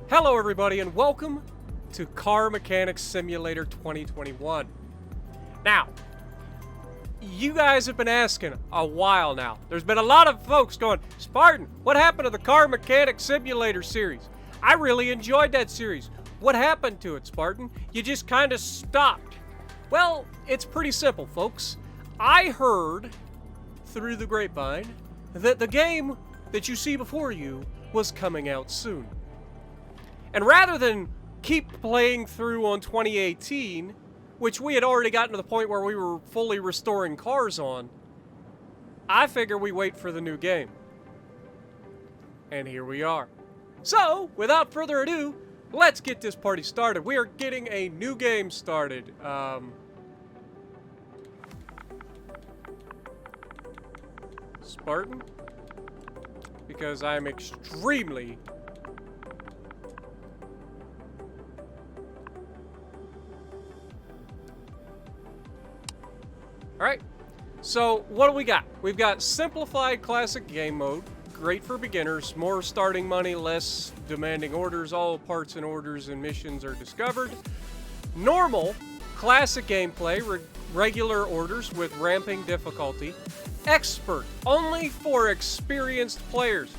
Hello everybody and welcome to Car Mechanics Simulator 2021. Now, you guys have been asking a while now. There's been a lot of folks going, Spartan, what happened to the Car Mechanics Simulator series? I really enjoyed that series. What happened to it, Spartan? You just kind of stopped. Well, it's pretty simple, folks. I heard through the grapevine that the game that you see before you was coming out soon. And rather than keep playing through on 2018, which we had already gotten to the point where we were fully restoring cars on, I figure we wait for the new game. And here we are. So, without further ado, let's get this party started. We are getting a new game started. Spartan? Because I'm extremely... Alright, so what do we got? We've got simplified classic game mode, great for beginners, more starting money, less demanding orders, all parts and orders and missions are discovered. Normal, classic gameplay, regular orders with ramping difficulty. Expert, only for experienced players.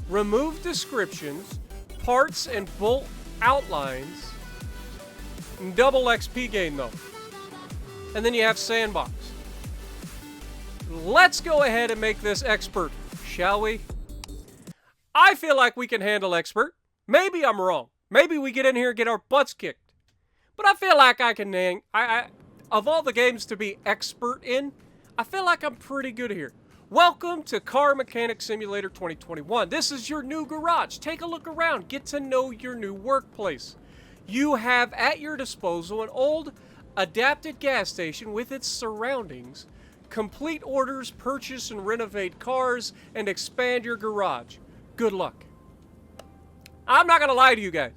Remove descriptions, parts and bolt outlines. Double XP gain though. And then you have sandbox. Let's go ahead and make this expert, shall we? I feel like we can handle expert. Maybe I'm wrong. Maybe we get in here and get our butts kicked. But I feel like I can of all the games to be expert in, I feel like I'm pretty good here. Welcome to Car Mechanics Simulator 2021. This is your new garage. Take a look around. Get to know your new workplace. You have at your disposal an old, adapted gas station with its surroundings. Complete orders, purchase and renovate cars, and expand your garage. Good luck. I'm not going to lie to you guys.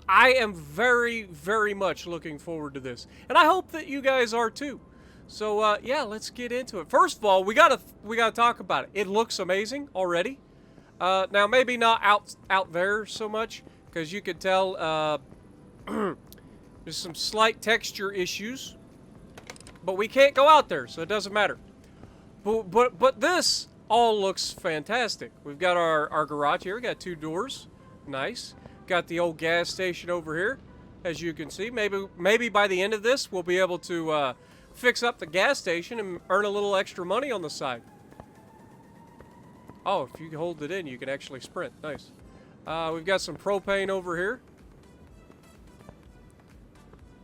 I am very, very much looking forward to this. And I hope that you guys are too. So, yeah, let's get into it. First of all, we gotta talk about it. It looks amazing already. Now, maybe not out there so much, because you could tell there's some slight texture issues. But we can't go out there, so it doesn't matter. But this all looks fantastic. We've got our garage here. We got 2 doors. Nice. Got the old gas station over here, as you can see. Maybe by the end of this, we'll be able to fix up the gas station and earn a little extra money on the side. Oh, if you hold it in, you can actually sprint. Nice. We've got some propane over here.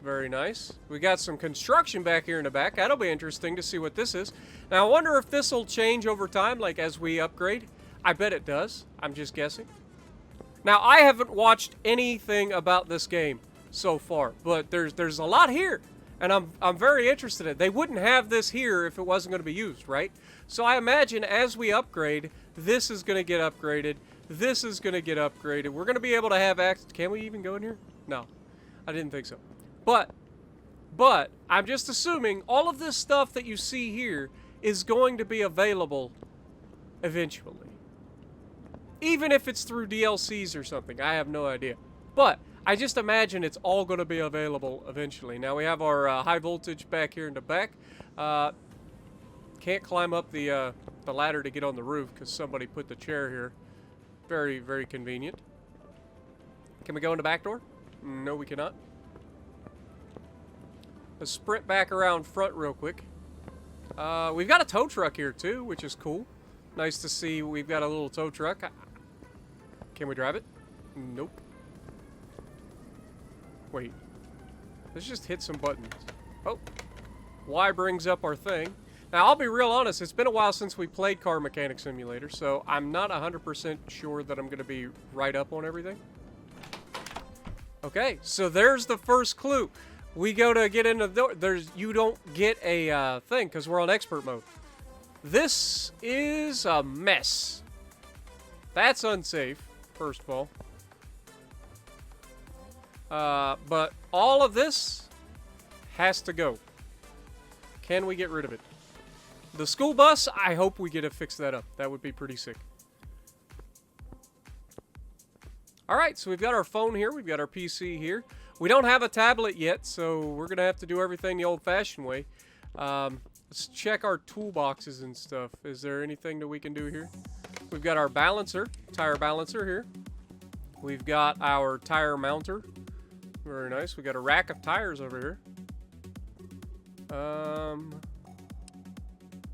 Very nice. We got some construction back here in the back. That'll be interesting to see what this is. Now, I wonder if this will change over time, like as we upgrade. I bet it does. I'm just guessing. Now, I haven't watched anything about this game so far, but there's a lot here, and I'm very interested in it. They wouldn't have this here if it wasn't going to be used, right? So I imagine as we upgrade, this is going to get upgraded. This is going to get upgraded. We're going to be able to have access. Can we even go in here? No, I didn't think so. But, I'm just assuming all of this stuff that you see here is going to be available eventually. Even if it's through DLCs or something, I have no idea. But, I just imagine it's all going to be available eventually. Now, we have our high voltage back here in the back. Can't climb up the ladder to get on the roof because somebody put the chair here. Very, very convenient. Can we go in the back door? No, we cannot. Let's sprint back around front real quick. We've got a tow truck here too, which is cool. Nice to see we've got a little tow truck. Can we drive it? Nope. Wait. Let's just hit some buttons. Oh. Y brings up our thing. Now, I'll be real honest. It's been a while since we played Car Mechanics Simulator, so I'm not 100% sure that I'm going to be right up on everything. Okay, so there's the first clue. We go to get into the door. You don't get a thing because we're on expert mode. This is a mess. That's unsafe, first of all. But all of this has to go. Can we get rid of it? The school bus, I hope we get to fix that up. That would be pretty sick. All right, so we've got our phone here. We've got our PC here. We don't have a tablet yet, so we're going to have to do everything the old-fashioned way. Let's check our toolboxes and stuff. Is there anything that we can do here? We've got our balancer, tire balancer here. We've got our tire mounter. Very nice. We got a rack of tires over here.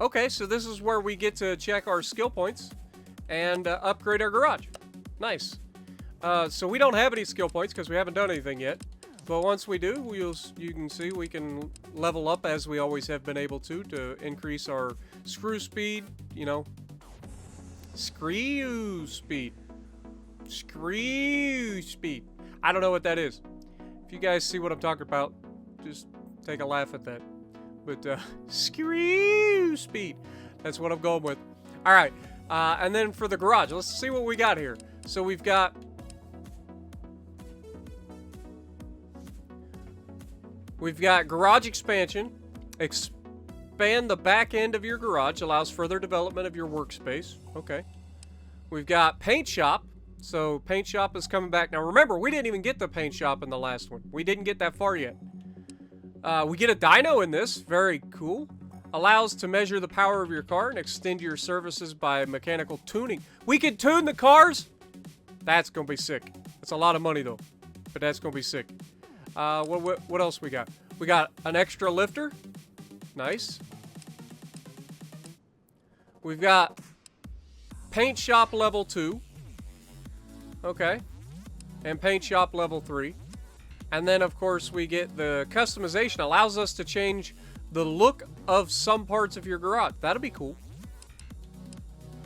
Okay, so this is where we get to check our skill points and upgrade our garage. Nice. So we don't have any skill points because we haven't done anything yet. But once we do, you can see we can level up as we always have been able to increase our screw speed, you know. Screw speed. Screw speed. I don't know what that is. If you guys see what I'm talking about, just take a laugh at that. But screw speed. That's what I'm going with. All right. And then for the garage, let's see what we got here. So we've got garage expansion. Expand the back end of your garage. Allows further development of your workspace. Okay. We've got paint shop. So paint shop is coming back. Now remember, we didn't even get the paint shop in the last one. We didn't get that far yet. We get a dyno in this. Very cool. Allows to measure the power of your car and extend your services by mechanical tuning. We can tune the cars? That's going to be sick. That's a lot of money though. But that's going to be sick. What else we got? We got an extra lifter. Nice. We've got paint shop level 2. Okay. And paint shop level 3. And then, of course, we get the customization. Allows us to change the look of some parts of your garage. That'll be cool.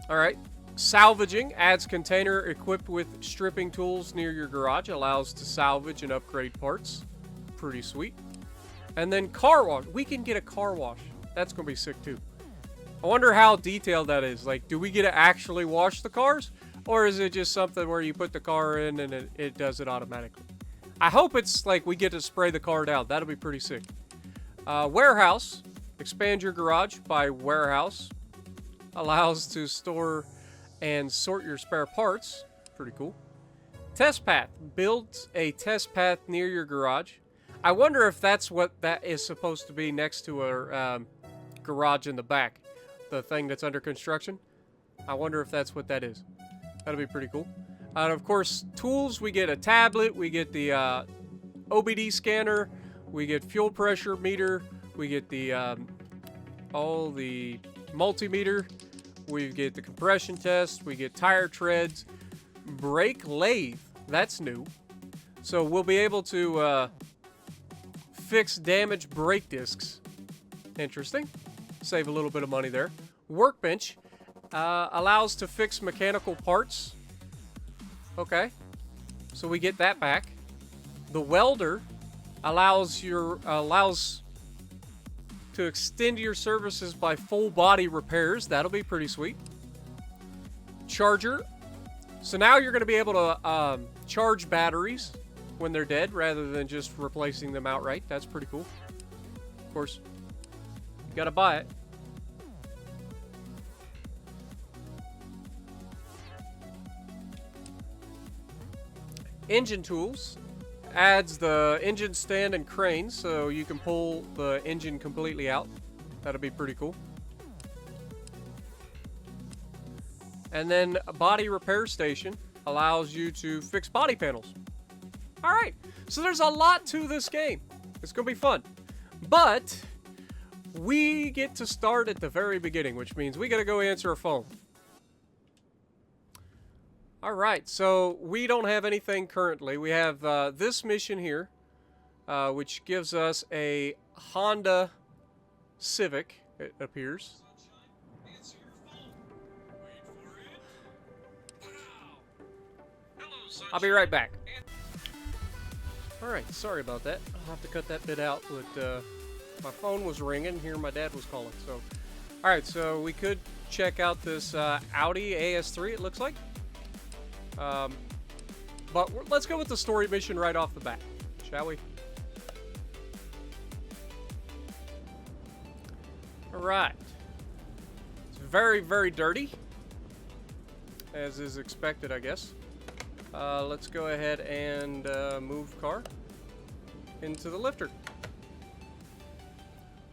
All right. Salvaging adds container equipped with stripping tools near your garage. Allows to salvage and upgrade parts. Pretty sweet. And then car wash. We can get a car wash. That's going to be sick, too. I wonder how detailed that is. Like, do we get to actually wash the cars? Or is it just something where you put the car in and it does it automatically? I hope it's like we get to spray the car down. That'll be pretty sick. Warehouse. Expand your garage by warehouse. Allows to store and sort your spare parts. Pretty cool. Test path. Builds a test path near your garage. I wonder if that's what that is supposed to be next to our garage in the back. The thing that's under construction. I wonder if that's what that is. That'll be pretty cool. And of course, tools. We get a tablet. We get the OBD scanner. We get fuel pressure meter. We get the all the multimeter. We get the compression test. We get tire treads. Brake lathe. That's new. So we'll be able to fix damaged brake discs. Interesting. Save a little bit of money there. Workbench. Allows to fix mechanical parts. Okay. So we get that back. The welder allows to extend your services by full body repairs. That'll be pretty sweet. Charger. So now you're going to be able to charge batteries when they're dead rather than just replacing them outright. That's pretty cool. Of course, you got to buy it. Engine tools. Adds the engine stand and crane so you can pull the engine completely out. That'll be pretty cool. And then a body repair station allows you to fix body panels. All right, so there's a lot to this game. It's gonna be fun, but we get to start at the very beginning, which means we gotta go answer a phone. All right, so we don't have anything currently. We have this mission here, which gives us a Honda Civic, it appears. I'll be right back. All right, sorry about that. I'll have to cut that bit out, but my phone was ringing. Here my dad was calling. So, all right, so we could check out this Audi AS3, it looks like. But let's go with the story mission right off the bat, shall we? All right. It's very, very dirty, as is expected, I guess. Let's go ahead and move car into the lifter.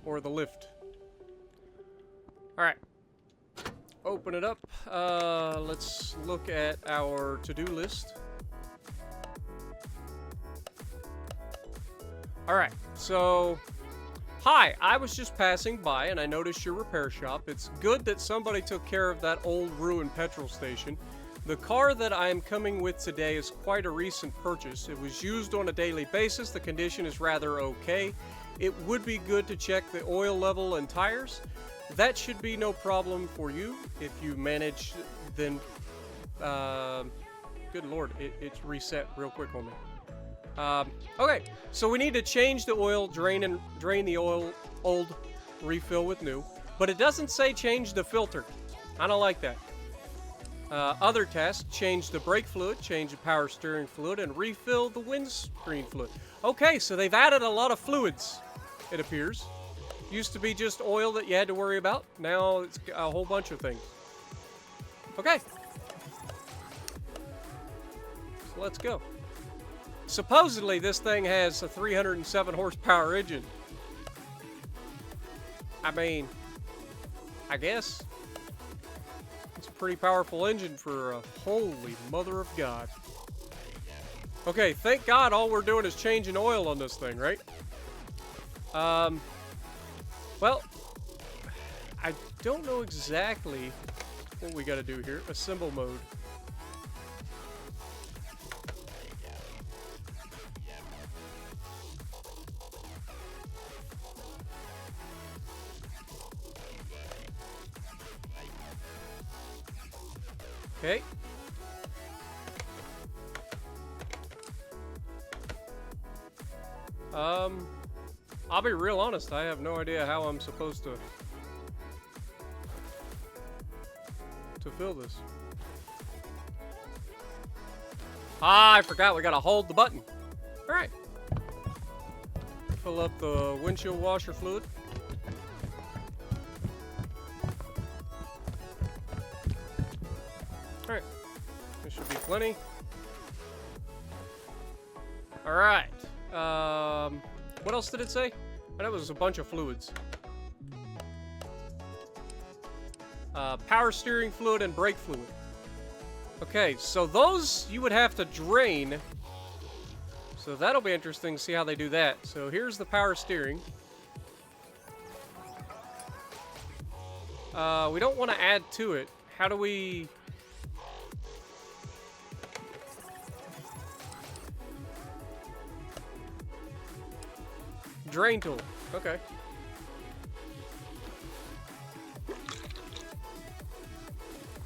Or the lift. Alright. Open it up. Let's look at our to-do list. Alright, so... Hi, I was just passing by and I noticed your repair shop. It's good that somebody took care of that old ruined petrol station. The car that I am coming with today is quite a recent purchase. It was used on a daily basis. The condition is rather okay. It would be good to check the oil level and tires. That should be no problem for you if you manage, then, good lord, it's reset real quick on me. Okay, so we need to change the oil, drain the old, refill with new, but it doesn't say change the filter. I don't like that. Other tasks, change the brake fluid, change the power steering fluid, and refill the windscreen fluid. Okay, so they've added a lot of fluids, it appears. Used to be just oil that you had to worry about. Now it's a whole bunch of things. Okay. So let's go. Supposedly this thing has a 307 horsepower engine. I mean, I guess. It's a pretty powerful engine for a holy mother of God. Okay, thank God all we're doing is changing oil on this thing, right? Well, I don't know exactly what we gotta do here. Assemble mode. Okay. I'll be real honest, I have no idea how I'm supposed to fill this. Ah, I forgot we gotta hold the button. Alright. Fill up the windshield washer fluid. Alright. There should be plenty. Alright. What else did it say? That was a bunch of fluids. Power steering fluid and brake fluid. Okay, so those you would have to drain. So that'll be interesting to see how they do that. So here's the power steering. We don't want to add to it. How do we... Drain tool. Okay.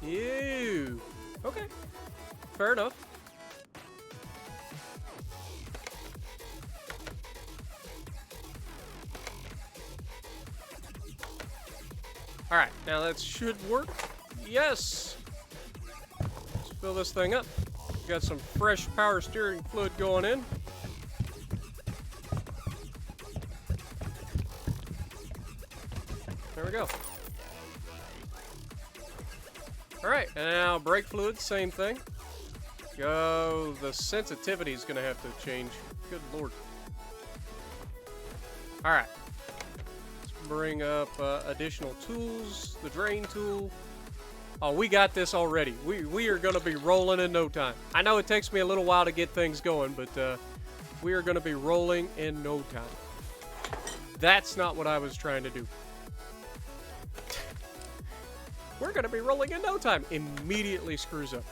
Ew. Okay. Fair enough. Alright, now that should work. Yes! Let's fill this thing up. Got some fresh power steering fluid going in. There we go. Alright, and now brake fluid, same thing. Go, the sensitivity is going to have to change. Good lord. Alright. Let's bring up additional tools. The drain tool. Oh, we got this already. We are going to be rolling in no time. I know it takes me a little while to get things going, but we are going to be rolling in no time. That's not what I was trying to do. We're going to be rolling in no time. Immediately screws up.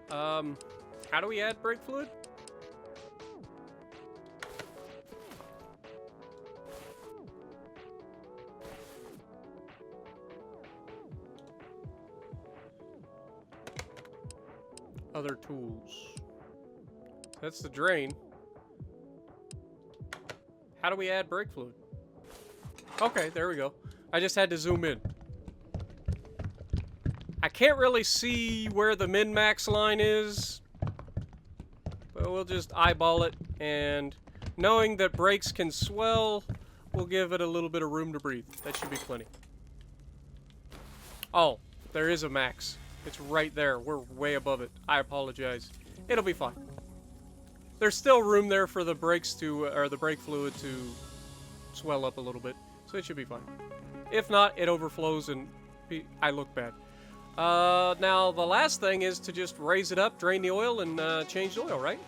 How do we add brake fluid? Other tools. That's the drain. How do we add brake fluid? Okay, there we go. I just had to zoom in. I can't really see where the min-max line is, but we'll just eyeball it, and knowing that brakes can swell We'll give it a little bit of room to breathe. That should be plenty. Oh, there is a max. It's right there. We're way above it. I apologize. It'll be fine. There's still room there for the brakes to, or the brake fluid to swell up a little bit. So it should be fine. If not, it overflows and I look bad. Now the last thing is to just raise it up, drain the oil, and change the oil, right?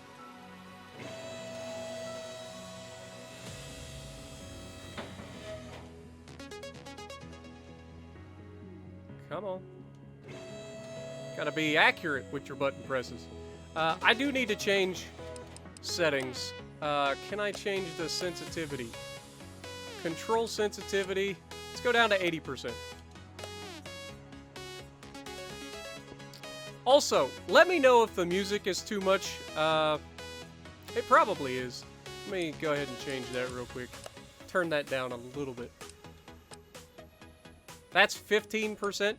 Come on. Gotta be accurate with your button presses. I do need to change settings. Can I change the sensitivity? Control sensitivity. Let's go down to 80%. Also, let me know if the music is too much. It probably is. Let me go ahead and change that real quick. Turn that down a little bit. That's 15%.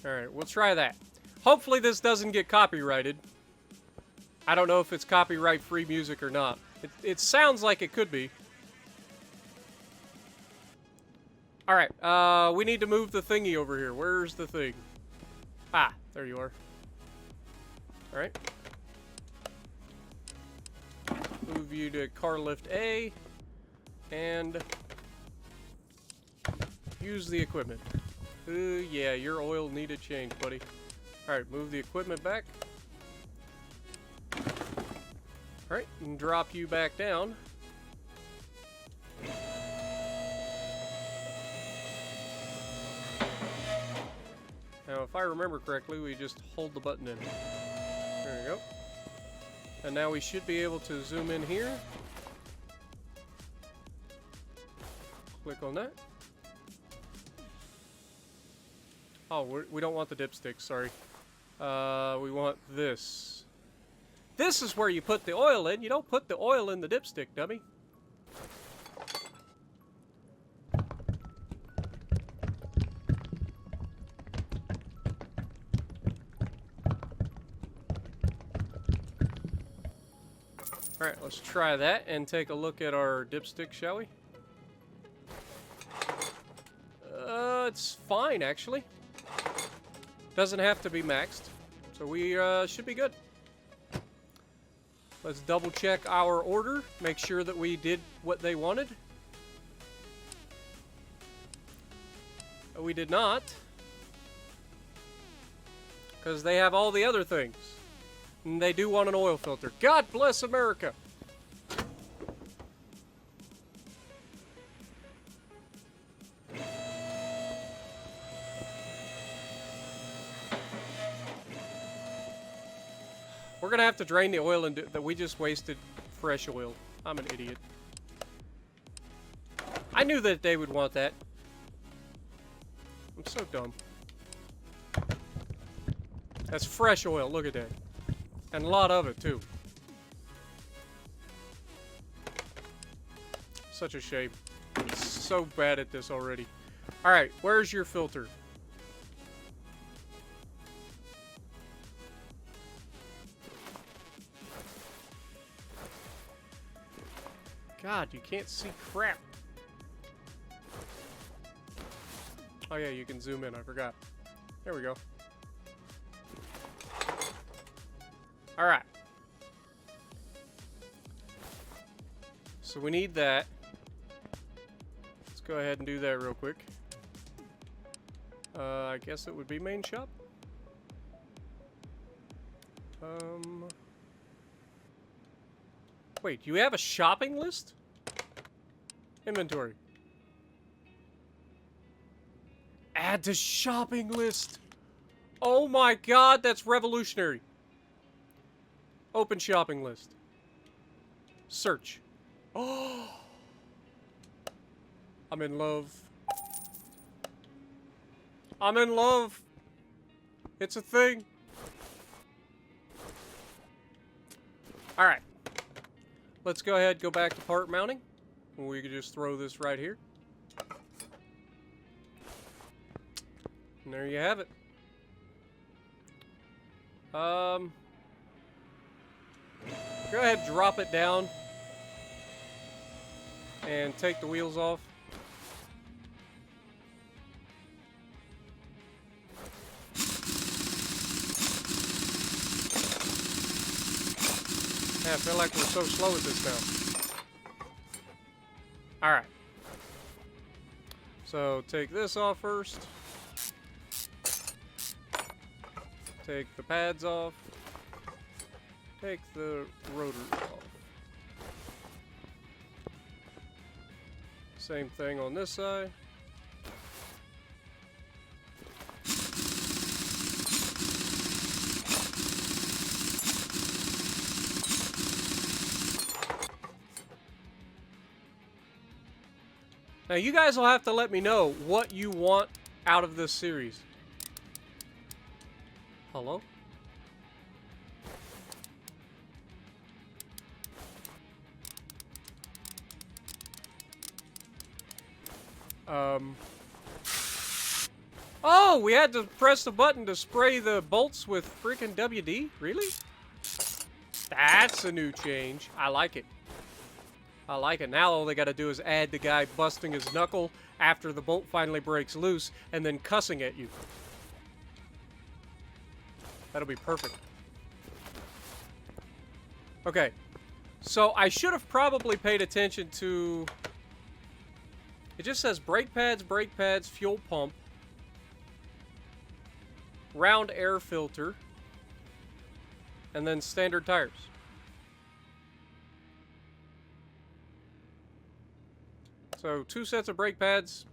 Alright, we'll try that. Hopefully this doesn't get copyrighted. I don't know if it's copyright-free music or not. It sounds like it could be. Alright, we need to move the thingy over here. Where's the thing? Ah, there you are. Alright. Move you to car lift A. And use the equipment. Yeah, your oil needed change, buddy. Alright, move the equipment back. Alright, and drop you back down. Now, if I remember correctly, we just hold the button in. There we go. And now we should be able to zoom in here. Click on that. Oh, we don't want the dipstick, sorry. We want this. This is where you put the oil in. You don't put the oil in the dipstick, dummy. Alright, let's try that and take a look at our dipstick, shall we? It's fine, actually. Doesn't have to be maxed. So we should be good. Let's double check our order. Make sure that we did what they wanted. We did not. Because they have all the other things. And they do want an oil filter. God bless America! We're gonna have to drain the oil and that we just wasted fresh oil. I'm an idiot. I knew that they would want that. I'm so dumb. That's fresh oil, look at that. And a lot of it, too. Such a shame. I'm so bad at this already. Alright, where's your filter? God, you can't see crap. Oh yeah, you can zoom in, I forgot. There we go. Alright. So we need that. Let's go ahead and do that real quick. I guess it would be main shop. Wait, you have a shopping list? Inventory. Add to shopping list. Oh my god, that's revolutionary. Open shopping list. Search. Oh. I'm in love. I'm in love. It's a thing. Alright. Let's go ahead, go back to part mounting. We could just throw this right here. And there you have it. Go ahead, drop it down. And take the wheels off. Yeah, I feel like we're so slow at this now. Alright. So, take this off first. Take the pads off. Take the rotors off. Same thing on this side. Now you guys will have to let me know what you want out of this series. Hello? Oh, we had to press the button to spray the bolts with freaking WD? Really? That's a new change. I like it. I like it. Now all they gotta do is add the guy busting his knuckle after the bolt finally breaks loose and then cussing at you. That'll be perfect. Okay. So I should have probably paid attention to... It just says brake pads, fuel pump, round air filter, and then standard tires. So 2 sets of brake pads.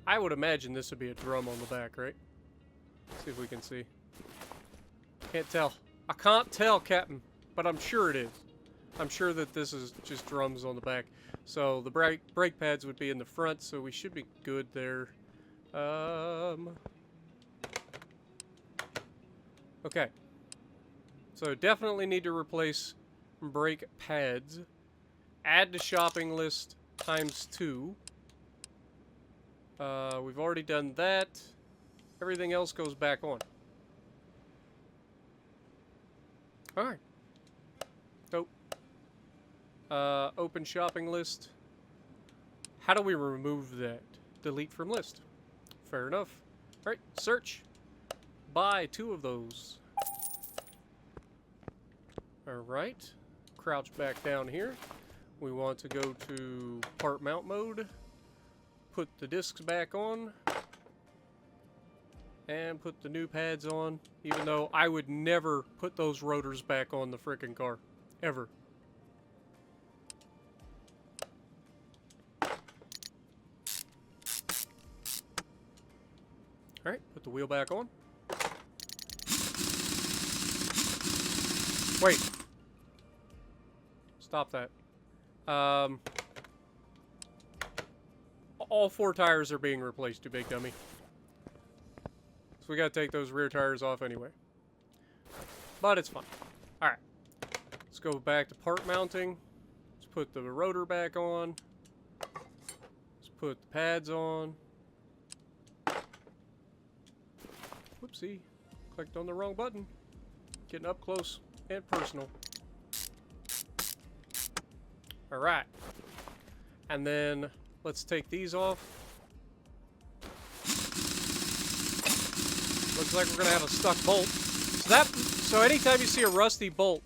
I would imagine this would be a drum on the back, right? Let's see if we can see. Can't tell. I can't tell, Captain, but I'm sure it is. I'm sure that this is just drums on the back. So the brake pads would be in the front, so we should be good there. Okay. So definitely need to replace brake pads. Add to shopping list ×2. We've already done that. Everything else goes back on. Alright. Oh. Open shopping list. How do we remove that? Delete from list. Fair enough. Alright, search. Buy 2 of those. Alright. Crouch back down here. We want to go to part mount mode. Put the discs back on. And put the new pads on. Even though I would never put those rotors back on the frickin' car. Ever. Alright, put the wheel back on. Wait. Stop that. All 4 tires are being replaced, you big dummy. So we gotta take those rear tires off anyway. But it's fine. Alright. Let's go back to part mounting. Let's put the rotor back on. Let's put the pads on. Whoopsie. Clicked on the wrong button. Getting up close and personal. Alright. And then let's take these off. Looks like we're gonna have a stuck bolt. So anytime you see a rusty bolt,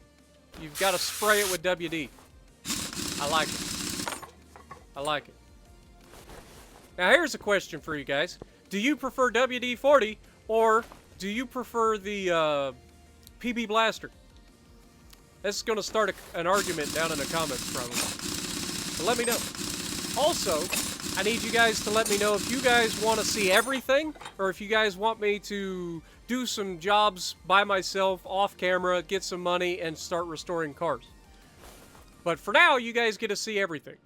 you've got to spray it with WD. I like it. I like it. Now here's a question for you guys. Do you prefer WD-40 or do you prefer the PB Blaster? This is going to start an argument down in the comments probably. But let me know. Also, I need you guys to let me know if you guys want to see everything or if you guys want me to do some jobs by myself off camera, get some money, and start restoring cars. But for now, you guys get to see everything.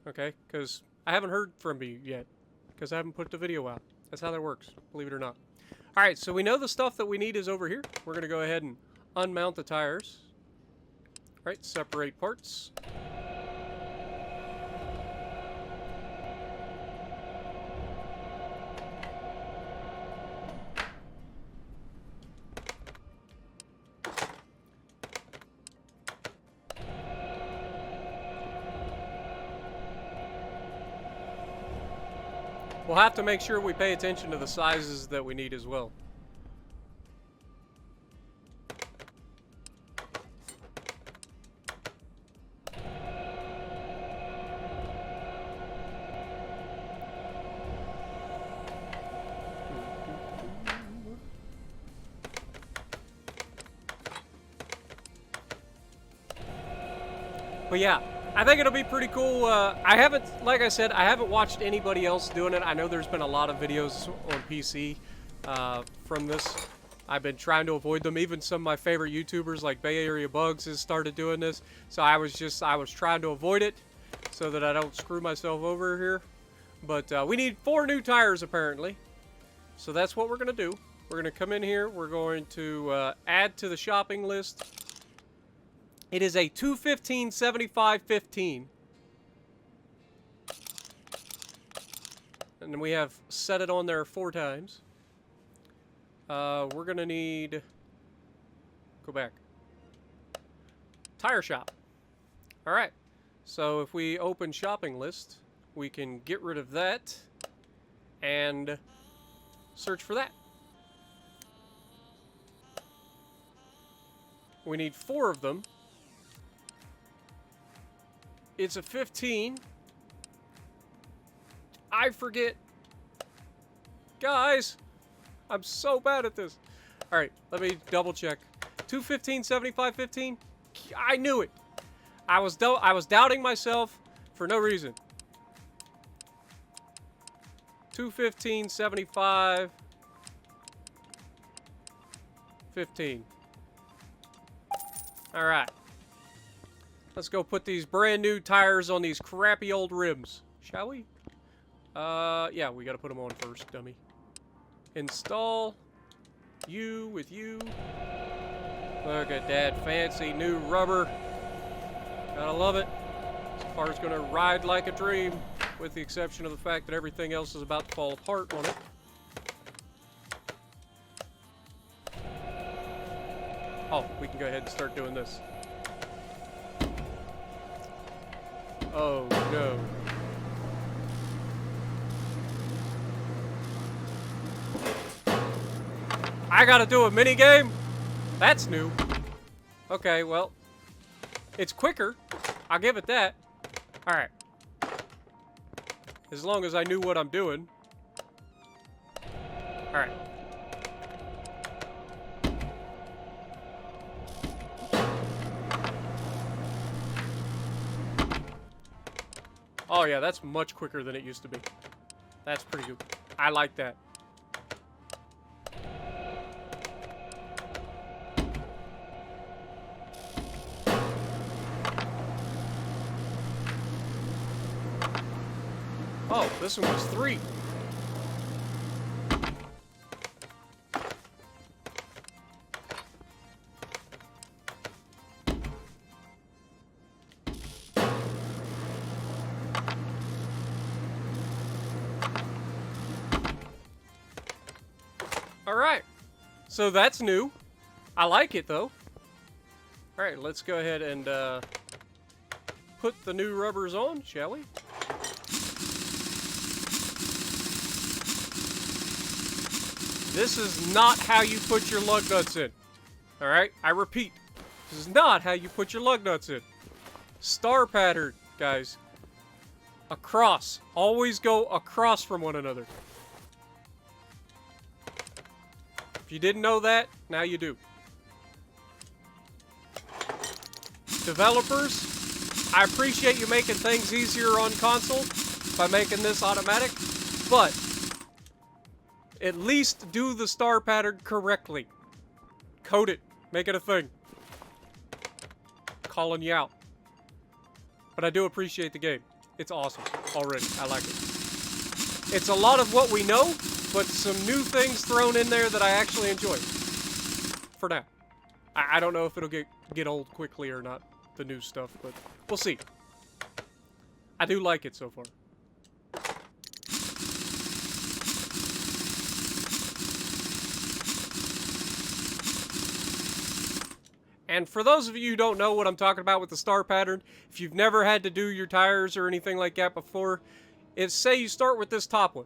Okay? Because I haven't heard from you yet. Because I haven't put the video out. That's how that works, believe it or not. Alright, so we know the stuff that we need is over here. We're going to go ahead and unmount the tires. Alright, separate parts. We'll have to make sure we pay attention to the sizes that we need as well. But yeah, I think it'll be pretty cool. I haven't, like I said, I haven't watched anybody else doing it. I know there's been a lot of videos on PC from this. I've been trying to avoid them. Even some of my favorite YouTubers like Bay Area Bugs has started doing this. So I was trying to avoid it so that I don't screw myself over here. But we need 4 new tires apparently. So that's what we're going to do. We're going to come in here. We're going to add to the shopping list. It is a 215 75 15. And we have set it on there 4 times. We're going to need... Go back. Tire shop. Alright. So if we open shopping list, we can get rid of that and search for that. We need 4 of them. It's a 15. I forget. Guys, I'm so bad at this. All right, let me double check. 215 75 15. I knew it. I was doubting myself for no reason. 215 75 15. All right. Let's go put these brand new tires on these crappy old rims, shall we? Yeah, we gotta put them on first, dummy. Install you with you. Look at that fancy new rubber. Gotta love it. This car's gonna ride like a dream, with the exception of the fact that everything else is about to fall apart on it. Oh, we can go ahead and start doing this. Oh no. I gotta do a mini game? That's new. Okay, well, it's quicker. I'll give it that. Alright. As long as I knew what I'm doing. Alright. Oh yeah, that's much quicker than it used to be. That's pretty good. I like that. Oh, this one was 3. Alright, so that's new. I like it though. Alright, let's go ahead and put the new rubbers on, shall we? This is not how you put your lug nuts in. Alright, I repeat, this is not how you put your lug nuts in. Star pattern, guys. Across. Always go across from one another. If you didn't know that, now you do. Developers, I appreciate you making things easier on console by making this automatic, but at least do the star pattern correctly. Code it. Make it a thing. Calling you out. But I do appreciate the game. It's awesome already. I like it. It's a lot of what we know, but some new things thrown in there that I actually enjoy. For now. I don't know if it'll get old quickly or not, the new stuff, but we'll see. I do like it so far. And for those of you who don't know what I'm talking about with the star pattern, if you've never had to do your tires or anything like that before, it's say you start with this top one.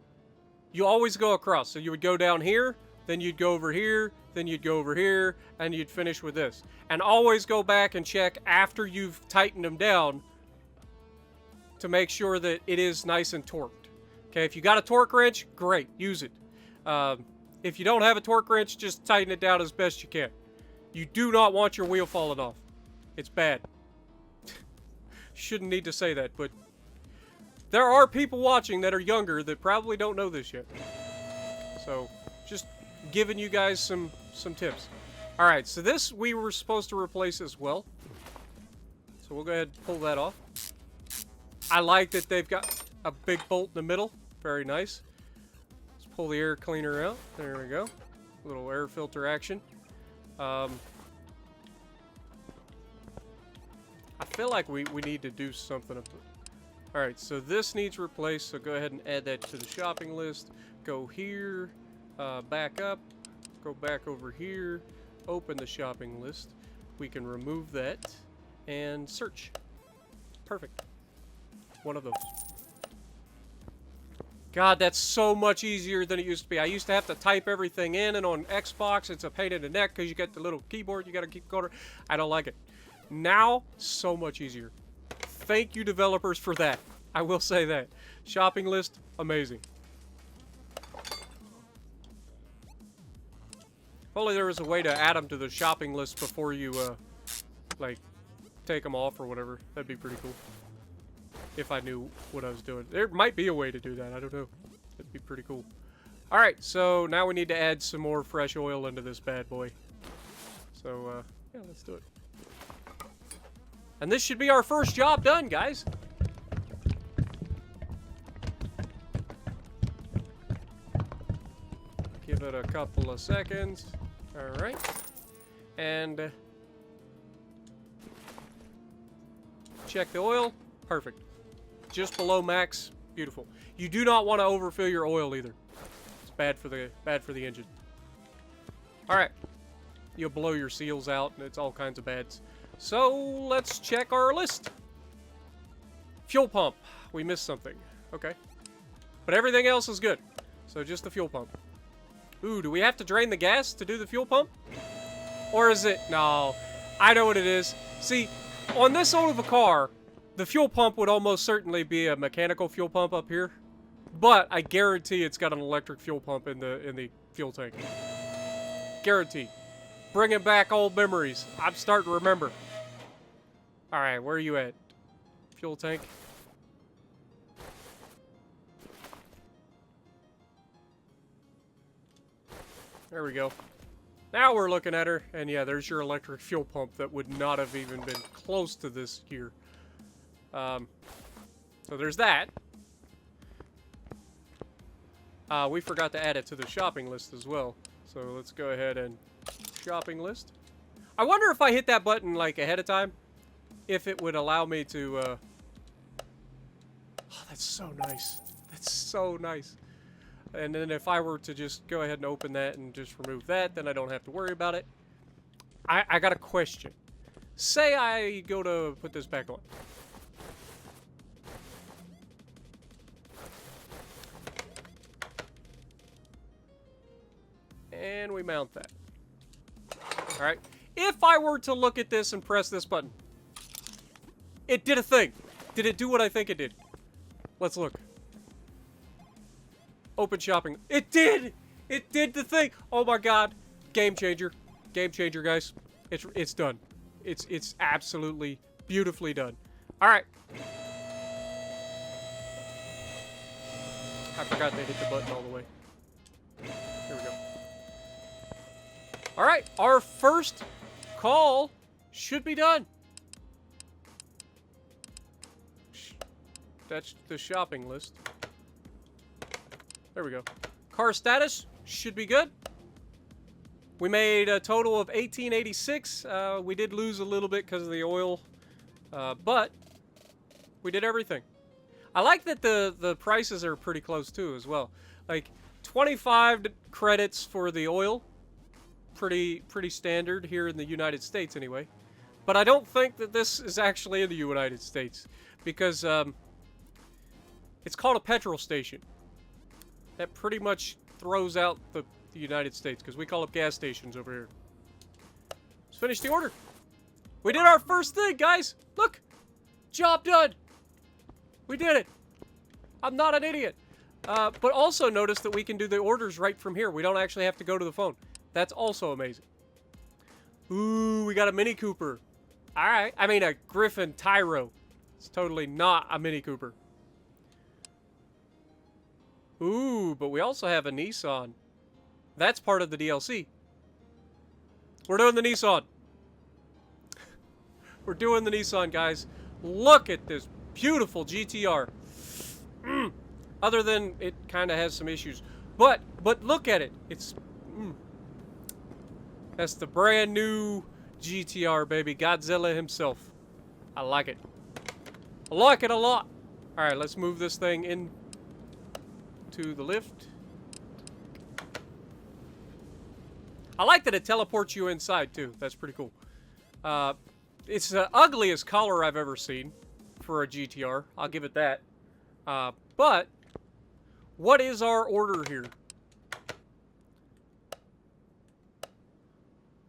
You always go across. So you would go down here, then you'd go over here, then you'd go over here, and you'd finish with this. And always go back and check after you've tightened them down to make sure that it is nice and torqued. Okay, if you got a torque wrench, great, use it. If you don't have a torque wrench, just tighten it down as best you can. You do not want your wheel falling off. It's bad. Shouldn't need to say that, but there are people watching that are younger that probably don't know this yet. So, just giving you guys some tips. Alright, so this we were supposed to replace as well. So we'll go ahead and pull that off. I like that they've got a big bolt in the middle. Very nice. Let's pull the air cleaner out. There we go. Little air filter action. I feel like we need to do something. Alright, so this needs replaced, so go ahead and add that to the shopping list. Go here, back up, go back over here, open the shopping list. We can remove that and search. Perfect. One of those. God, that's so much easier than it used to be. I used to have to type everything in, and on Xbox, it's a pain in the neck because you got the little keyboard you got to keep going. I don't like it. Now, so much easier. Thank you, developers, for that. I will say that. Shopping list, amazing. If only there was a way to add them to the shopping list before you, like, take them off or whatever. That'd be pretty cool. If I knew what I was doing. There might be a way to do that. I don't know. That'd be pretty cool. Alright, so now we need to add some more fresh oil into this bad boy. So, yeah, let's do it. And this should be our first job done, guys. Give it a couple of seconds. Alright. And check the oil. Perfect. Just below max. Beautiful. You do not want to overfill your oil either. It's bad for the engine. Alright. You'll blow your seals out and it's all kinds of bads. So, let's check our list. Fuel pump. We missed something. Okay. But everything else is good. So, just the fuel pump. Ooh, do we have to drain the gas to do the fuel pump? Or is it... No. I know what it is. See, on this old of a car, the fuel pump would almost certainly be a mechanical fuel pump up here. But I guarantee it's got an electric fuel pump in the fuel tank. Guaranteed. Bringing back old memories. I'm starting to remember. Alright, where are you at? Fuel tank. There we go. Now we're looking at her, and yeah, there's your electric fuel pump that would not have even been close to this here. So there's that. We forgot to add it to the shopping list as well. So let's go ahead and shopping list. I wonder if I hit that button like ahead of time, if it would allow me to, oh, that's so nice. That's so nice. And then if I were to just go ahead and open that and just remove that, then I don't have to worry about it. I got a question. Say I go to put this back on. And we mount that. Alright. If I were to look at this and press this button, it did a thing. Did it do what I think it did? Let's look. Open shopping. It did! It did the thing! Oh my god. Game changer. Game changer, guys. It's done. It's absolutely beautifully done. Alright. I forgot to hit the button all the way. Here we go. Alright, our first call should be done. That's the shopping list. There we go. Car status should be good. We made a total of $18.86. We did lose a little bit because of the oil, but we did everything. I like that the prices are pretty close too as well. Like 25 credits for the oil. Pretty standard here in the United States anyway. But I don't think that this is actually in the United States because it's called a petrol station. That pretty much throws out the United States, because we call up gas stations over here. Let's finish the order. We did our first thing, guys. Look. Job done. We did it. I'm not an idiot. But also notice that we can do the orders right from here. We don't actually have to go to the phone. That's also amazing. Ooh, we got a Mini Cooper. All right. I mean, a Griffin Tyro. It's totally not a Mini Cooper. Ooh, but we also have a Nissan. That's part of the DLC. We're doing the Nissan. We're doing the Nissan, guys. Look at this beautiful GTR. Other than it kind of has some issues. But look at it. It's... That's the brand new GTR, baby. Godzilla himself. I like it. I like it a lot. All right, let's move this thing in to the lift. I like that it teleports you inside, too. That's pretty cool. It's the ugliest color I've ever seen for a GTR. I'll give it that. But what is our order here?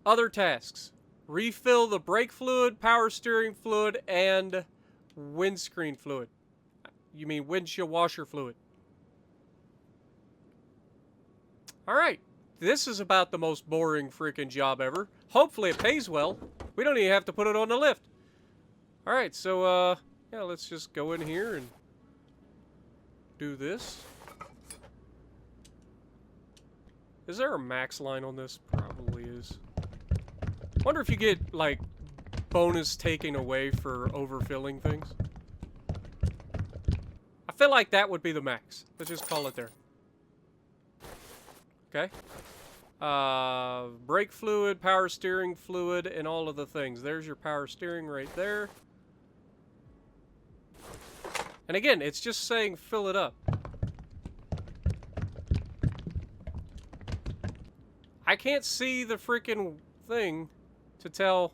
Other tasks. Refill the brake fluid, power steering fluid, and windscreen fluid. You mean windshield washer fluid. Alright. This is about the most boring freaking job ever. Hopefully it pays well. We don't even have to put it on the lift. Alright, so, yeah, let's just go in here and do this. Is there a max line on this? Probably is. Wonder if you get, like, bonus taken away for overfilling things. I feel like that would be the max. Let's just call it there. Okay. Brake fluid, power steering fluid, and all of the things. There's your power steering right there. And again, it's just saying fill it up. I can't see the freaking thing to tell.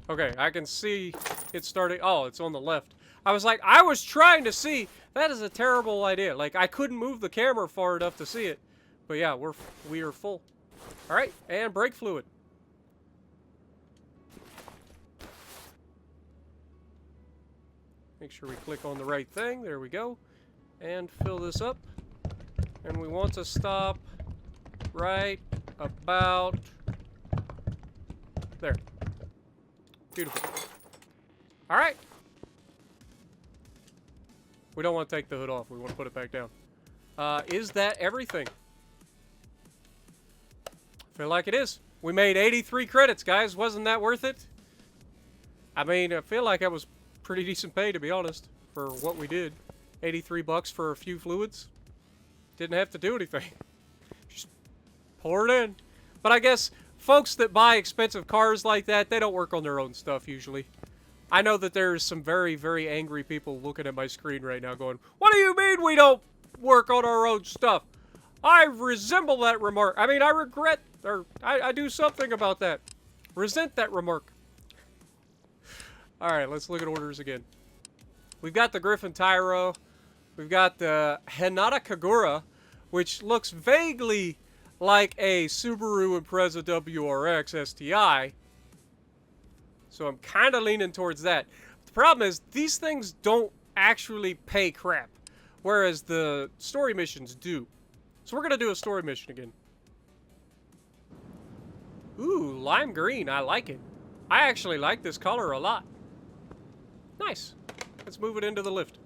Okay, I can see it starting. Oh, it's on the left. I was like, I was trying to see. That is a terrible idea. Like, I couldn't move the camera far enough to see it. But yeah, we are full. All right, and brake fluid. Make sure we click on the right thing. There we go. And fill this up. And we want to stop right about there. Beautiful. All right. We don't want to take the hood off. We want to put it back down. Is that everything? Feel like it is. We made 83 credits, guys. Wasn't that worth it? I mean, I feel like that was pretty decent pay, to be honest, for what we did. 83 bucks for a few fluids. Didn't have to do anything. Just pour it in. But I guess folks that buy expensive cars like that, they don't work on their own stuff usually. I know that there's some very, very angry people looking at my screen right now going, what do you mean we don't work on our own stuff? I resemble that remark. I mean, I regret, or I do something about that. Resent that remark. Alright, let's look at orders again. We've got the Griffin Tyro. We've got the Hinata Kagura, which looks vaguely like a Subaru Impreza WRX STI. So I'm kind of leaning towards that. The problem is, these things don't actually pay crap, whereas the story missions do. So we're going to do a story mission again. Ooh, lime green. I like it. I actually like this color a lot. Nice. Let's move it into the lift.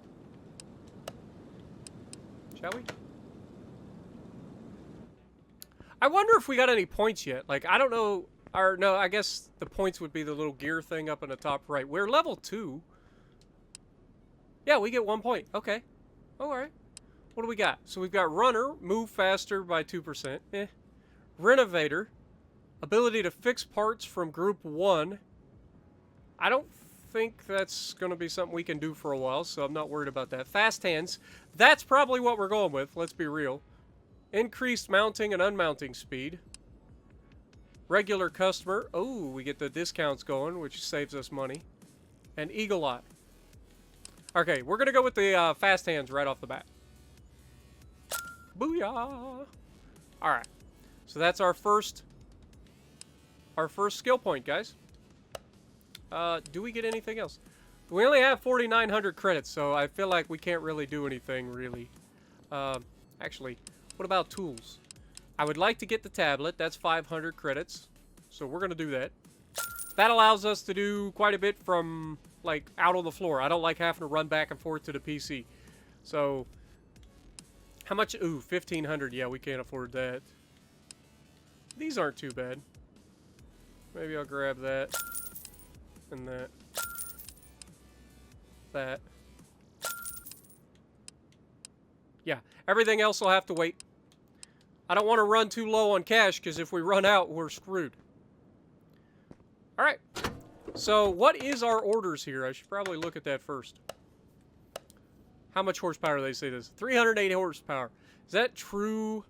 Shall we? I wonder if we got any points yet. Like, I don't know. Or, no, I guess the points would be the little gear thing up in the top right. We're level 2. Yeah, we get 1 point. Okay. Alright. What do we got? So we've got runner, move faster by 2%. Eh. Renovator, ability to fix parts from group 1. I don't think that's going to be something we can do for a while, so I'm not worried about that. Fast hands, that's probably what we're going with, let's be real. Increased mounting and unmounting speed. Regular customer. Oh, we get the discounts going, which saves us money. And Eagle Eye. Okay, we're going to go with the fast hands right off the bat. Booyah! Alright. So that's our first skill point, guys. Do we get anything else? We only have 4,900 credits, so I feel like we can't really do anything, really. Actually, what about tools? I would like to get the tablet. That's 500 credits. So we're going to do that. That allows us to do quite a bit from, like, out on the floor. I don't like having to run back and forth to the PC. So, how much? Ooh, 1,500. Yeah, we can't afford that. These aren't too bad. Maybe I'll grab that. And that. That. Yeah, everything else will have to wait. I don't want to run too low on cash, because if we run out, we're screwed. Alright. So, what is our orders here? I should probably look at that first. How much horsepower do they say this? 380 horsepower. Is that true,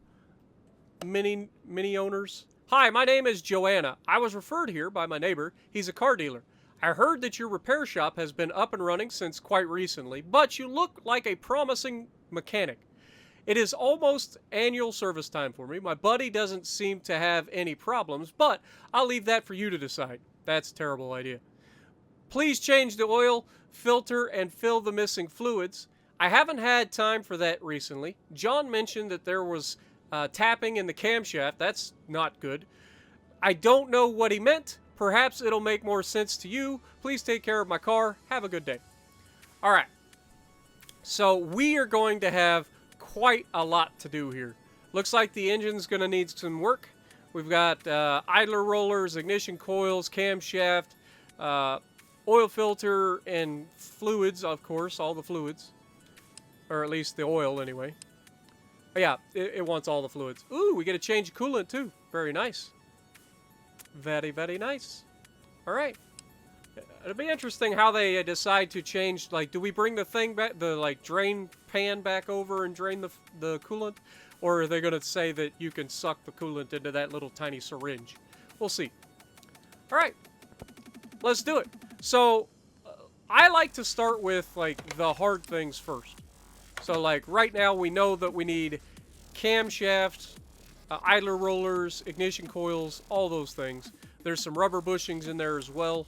mini owners? Hi, my name is Joanna. I was referred here by my neighbor. He's a car dealer. I heard that your repair shop has been up and running since quite recently, but you look like a promising mechanic. It is almost annual service time for me. My buddy doesn't seem to have any problems, but I'll leave that for you to decide. That's a terrible idea. Please change the oil, filter, and fill the missing fluids. I haven't had time for that recently. John mentioned that there was tapping in the camshaft. That's not good. I don't know what he meant. Perhaps it'll make more sense to you. Please take care of my car. Have a good day. All right. So we are going to have quite a lot to do here. Looks like the engine's going to need some work. We've got idler rollers, ignition coils, camshaft, oil filter, and fluids, of course, all the fluids. Or at least the oil, anyway. Oh, yeah, it wants all the fluids. Ooh, we get a change of coolant, too. Very nice. Very, very nice. All right. It'll be interesting how they decide to change, like, do we bring the thing back, the, like, drain pan back over and drain the coolant? Or are they going to say that you can suck the coolant into that little tiny syringe? We'll see. All right. Let's do it. So, I like to start with, like, the hard things first. So, like, right now we know that we need camshafts, idler rollers, ignition coils, all those things. There's some rubber bushings in there as well.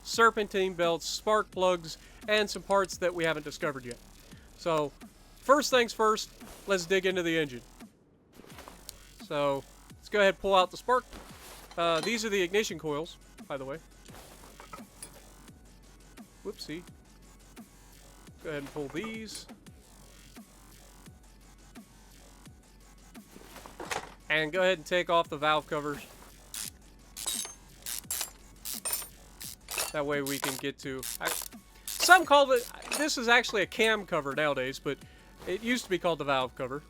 Serpentine belts, spark plugs, and some parts that we haven't discovered yet. So, first things first, let's dig into the engine. So, let's go ahead and pull out the spark. These are the ignition coils, by the way. Whoopsie. Go ahead and pull these. And go ahead and take off the valve covers. That way we can get to... some call it... This is actually a cam cover nowadays, but it used to be called the valve cover.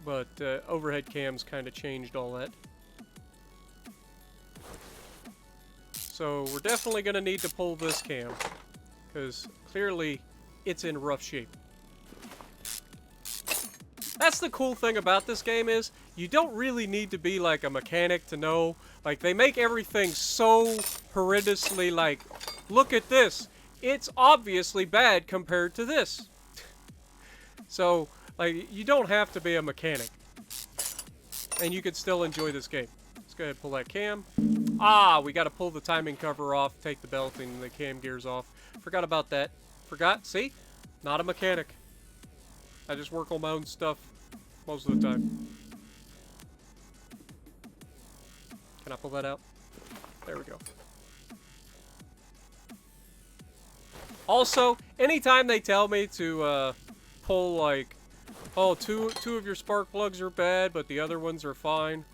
But overhead cams kind of changed all that. So we're definitely going to need to pull this cam, because clearly it's in rough shape. That's the cool thing about this game is you don't really need to be like a mechanic to know. Like, they make everything so horrendously, like, look at this. It's obviously bad compared to this. So, like, you don't have to be a mechanic. And you can still enjoy this game. Let's go ahead and pull that cam. Ah, we got to pull the timing cover off, take the belt and the cam gears off. Forgot about that. Forgot? See? Not a mechanic. I just work on my own stuff most of the time. Can I pull that out? There we go. Also, anytime they tell me to pull, like, oh, two of your spark plugs are bad, but the other ones are fine,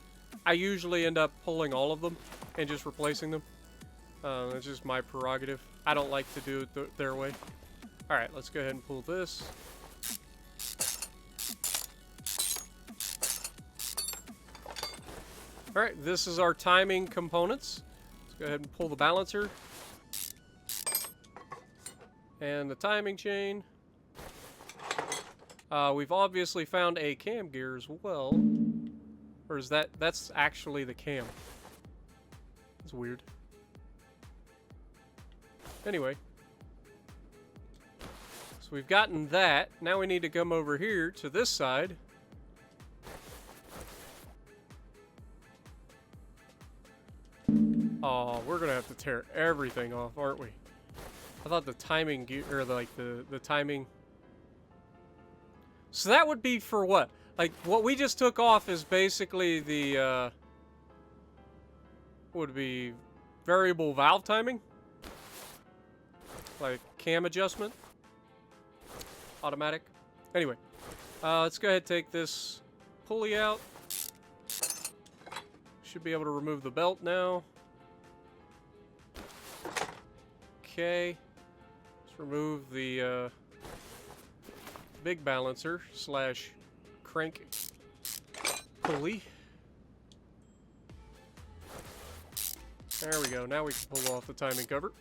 I usually end up pulling all of them and just replacing them. It's just my prerogative. I don't like to do it their way. Alright, let's go ahead and pull this. Alright, this is our timing components. Let's go ahead and pull the balancer. And the timing chain. We've obviously found a cam gear as well. Or is that's actually the cam? It's weird. Anyway. So we've gotten that. Now we need to come over here to this side. Oh, we're gonna have to tear everything off, aren't we? I thought the timing gear, or like the timing. So that would be for what? Like, what we just took off is basically the, would be variable valve timing? Like, cam adjustment? Automatic? Anyway, let's go ahead and take this pulley out. Should be able to remove the belt now. Okay. Let's remove the, big balancer slash crank pulley. There we go. Now we can pull off the timing cover.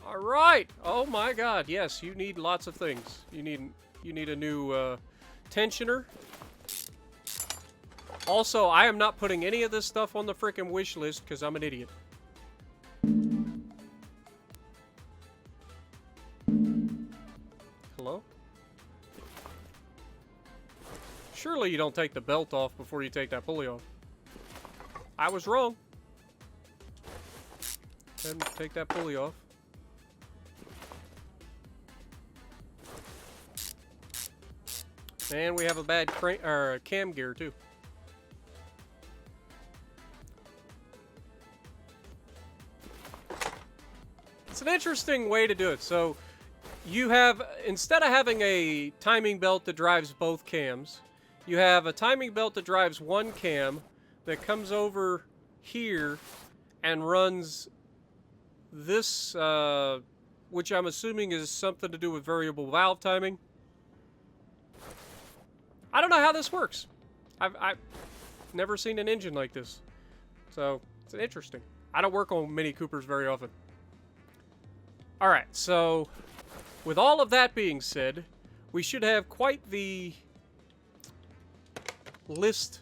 All right. Oh my God. Yes, you need lots of things. You need a new tensioner. Also, I am not putting any of this stuff on the frickin' wish list because I'm an idiot. Hello? Surely you don't take the belt off before you take that pulley off. I was wrong. Go ahead and take that pulley off. And we have a bad cam gear too. It's an interesting way to do it. So you have, instead of having a timing belt that drives both cams, you have a timing belt that drives one cam that comes over here and runs this, which I'm assuming is something to do with variable valve timing. I don't know how this works. I've never seen an engine like this. So, it's interesting. I don't work on Mini Coopers very often. Alright, so with all of that being said, we should have quite the list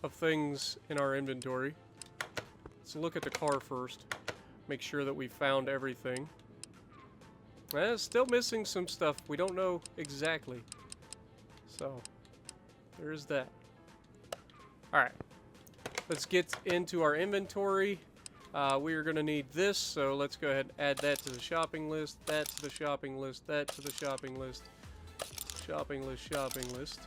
of things in our inventory. Let's look at the car first. Make sure that we found everything. Still missing some stuff. We don't know exactly. So, there's that. Alright. Let's get into our inventory. We are going to need this, so let's go ahead and add that to the shopping list, that to the shopping list, that to the shopping list, shopping list, shopping list.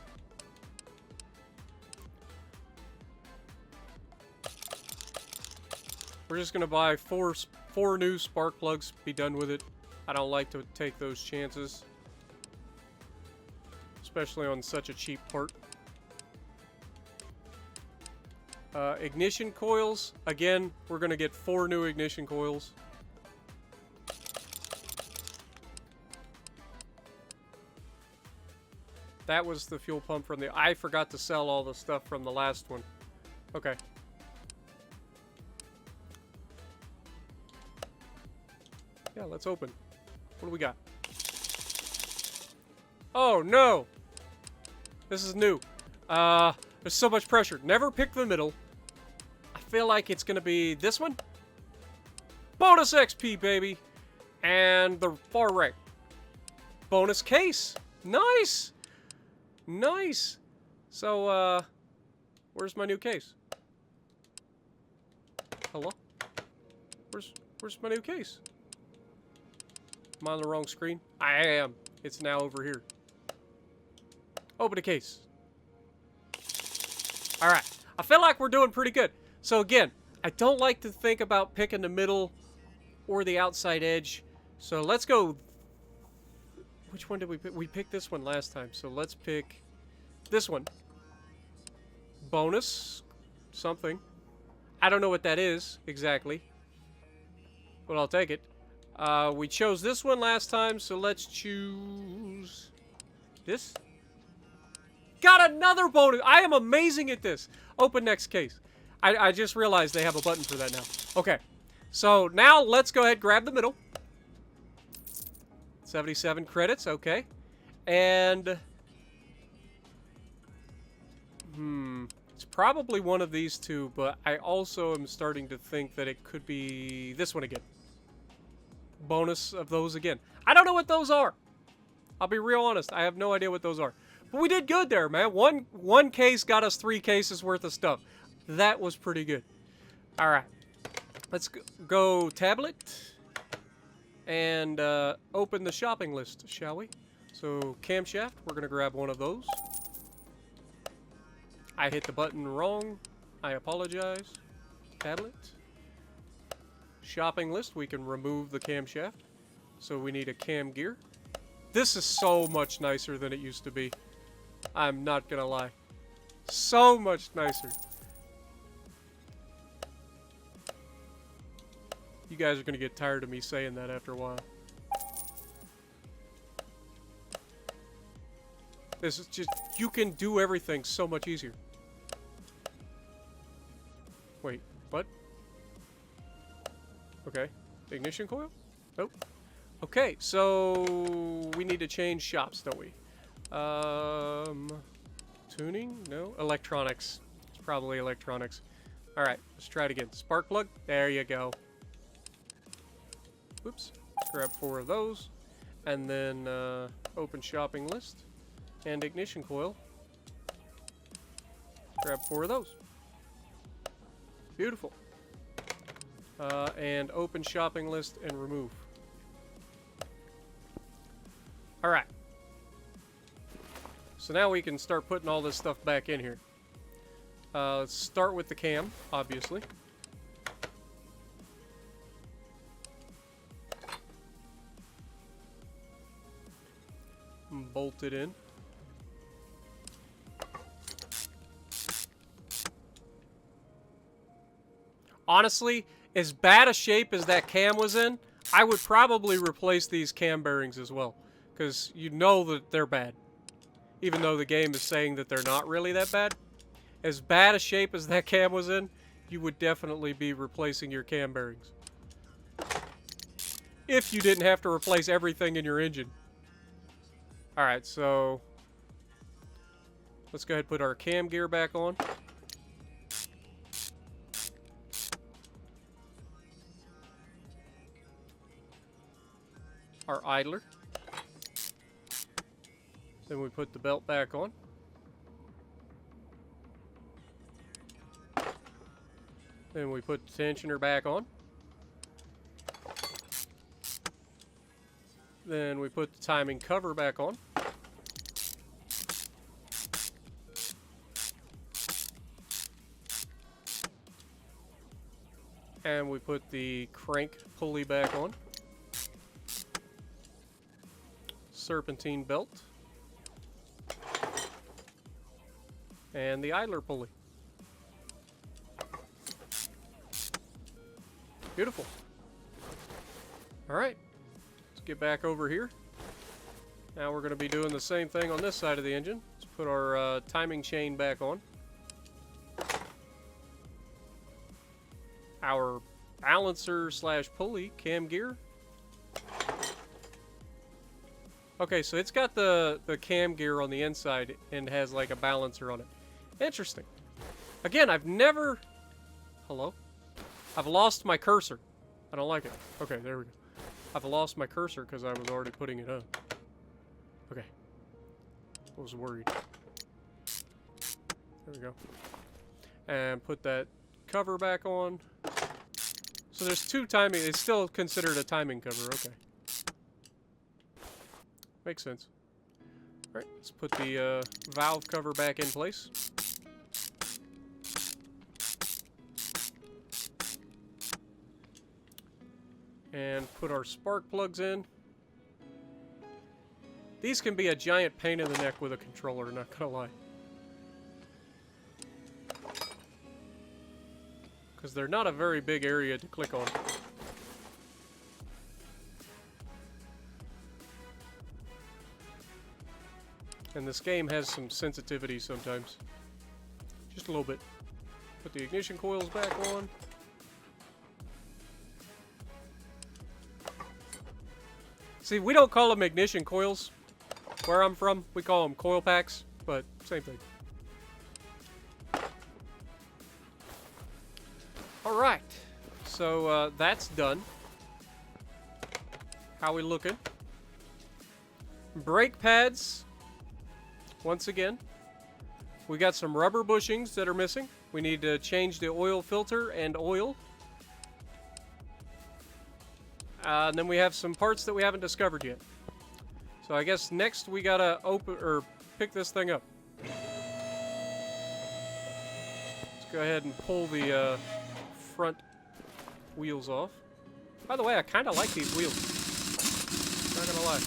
We're just going to buy four new spark plugs, be done with it. I don't like to take those chances, especially on such a cheap part. Ignition coils. Again, we're going to get 4 new ignition coils. That was the fuel pump from the... I forgot to sell all the stuff from the last one. Okay. Yeah, let's open. What do we got? Oh, no! This is new. There's so much pressure. Never pick the middle. I feel like it's going to be this one. Bonus XP, baby. And the far right. Bonus case. Nice. Nice. So, where's my new case? Hello? Where's my new case? Am I on the wrong screen? I am. It's now over here. Open the case. Alright. I feel like we're doing pretty good. So again, I don't like to think about picking the middle or the outside edge. So let's go... Which one did we pick? We picked this one last time. So let's pick this one. Bonus something. I don't know what that is exactly, but I'll take it. We chose this one last time, so let's choose this. Got another bonus. I am amazing at this. Open next case. I just realized they have a button for that now. Okay. So now let's go ahead and grab the middle. 77 credits. Okay. And It's probably one of these two, but I also am starting to think that it could be this one again. Bonus of those again. I don't know what those are. I'll be real honest. I have no idea what those are. But we did good there, man. One case got us 3 cases worth of stuff. That was pretty good. All right. Let's go tablet and open the shopping list, shall we? So camshaft, we're going to grab one of those. I hit the button wrong. I apologize. Tablet. Shopping list, we can remove the camshaft. So we need a cam gear. This is so much nicer than it used to be. I'm not gonna lie. So much nicer. You guys are gonna get tired of me saying that after a while. This is just, you can do everything so much easier. Wait, what? Okay, ignition coil? Nope. Okay, so we need to change shops, don't we? Tuning? No? Electronics. It's probably electronics. Alright, let's try it again. Spark plug? There you go. Oops. Let's grab 4 of those. And then open shopping list. And ignition coil. Grab 4 of those. Beautiful. And open shopping list and remove. Alright. So now we can start putting all this stuff back in here. Let's start with the cam, obviously. Bolt it in. Honestly, as bad a shape as that cam was in, I would probably replace these cam bearings as well. Because you know that they're bad. Even though the game is saying that they're not really that bad. As bad a shape as that cam was in, you would definitely be replacing your cam bearings. If you didn't have to replace everything in your engine. Alright, so let's go ahead and put our cam gear back on. Our idler. Then we put the belt back on. Then we put the tensioner back on. Then we put the timing cover back on. And we put the crank pulley back on. Serpentine belt. And the idler pulley. Beautiful. Alright. Let's get back over here. Now we're going to be doing the same thing on this side of the engine. Let's put our timing chain back on. Our balancer slash pulley cam gear. Okay, so it's got the cam gear on the inside and has like a balancer on it. Interesting. Again, I've never... Hello? I've lost my cursor. I don't like it. Okay, there we go. I've lost my cursor because I was already putting it up. Okay. I was worried. There we go. And put that cover back on. So there's 2 timing... It's still considered a timing cover. Okay. Makes sense. Alright, let's put the valve cover back in place. And put our spark plugs in. These can be a giant pain in the neck with a controller, not gonna lie. Because they're not a very big area to click on. And this game has some sensitivity sometimes. Just a little bit. Put the ignition coils back on. See, we don't call them ignition coils where I'm from. We call them coil packs, but same thing. so that's done. How we looking? Brake pads. Once again. We got some rubber bushings that are missing. We need to change the oil filter and oil. And then we have some parts that we haven't discovered yet. So I guess next we gotta open or pick this thing up. Let's go ahead and pull the front wheels off. By the way, I kind of like these wheels. Not gonna lie.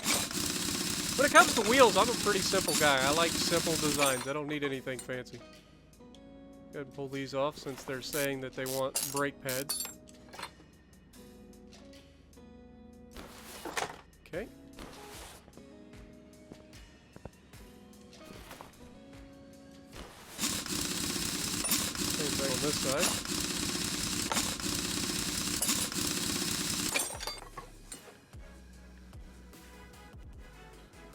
When it comes to wheels, I'm a pretty simple guy. I like simple designs. I don't need anything fancy. Go ahead and pull these off since they're saying that they want brake pads. Okay. Same thing on this side.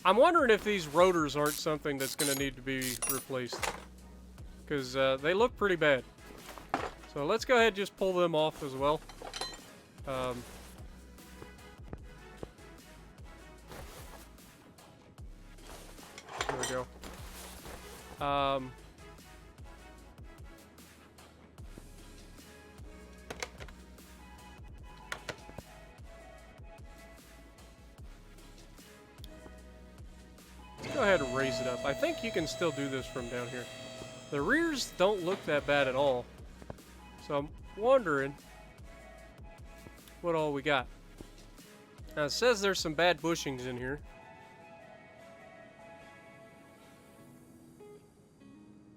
I'm wondering if these rotors aren't something that's going to need to be replaced. Because they look pretty bad. So let's go ahead and just pull them off as well. There we go. Let's go ahead and raise it up. I think you can still do this from down here. The rears don't look that bad at all. So I'm wondering what all we got. Now it says there's some bad bushings in here.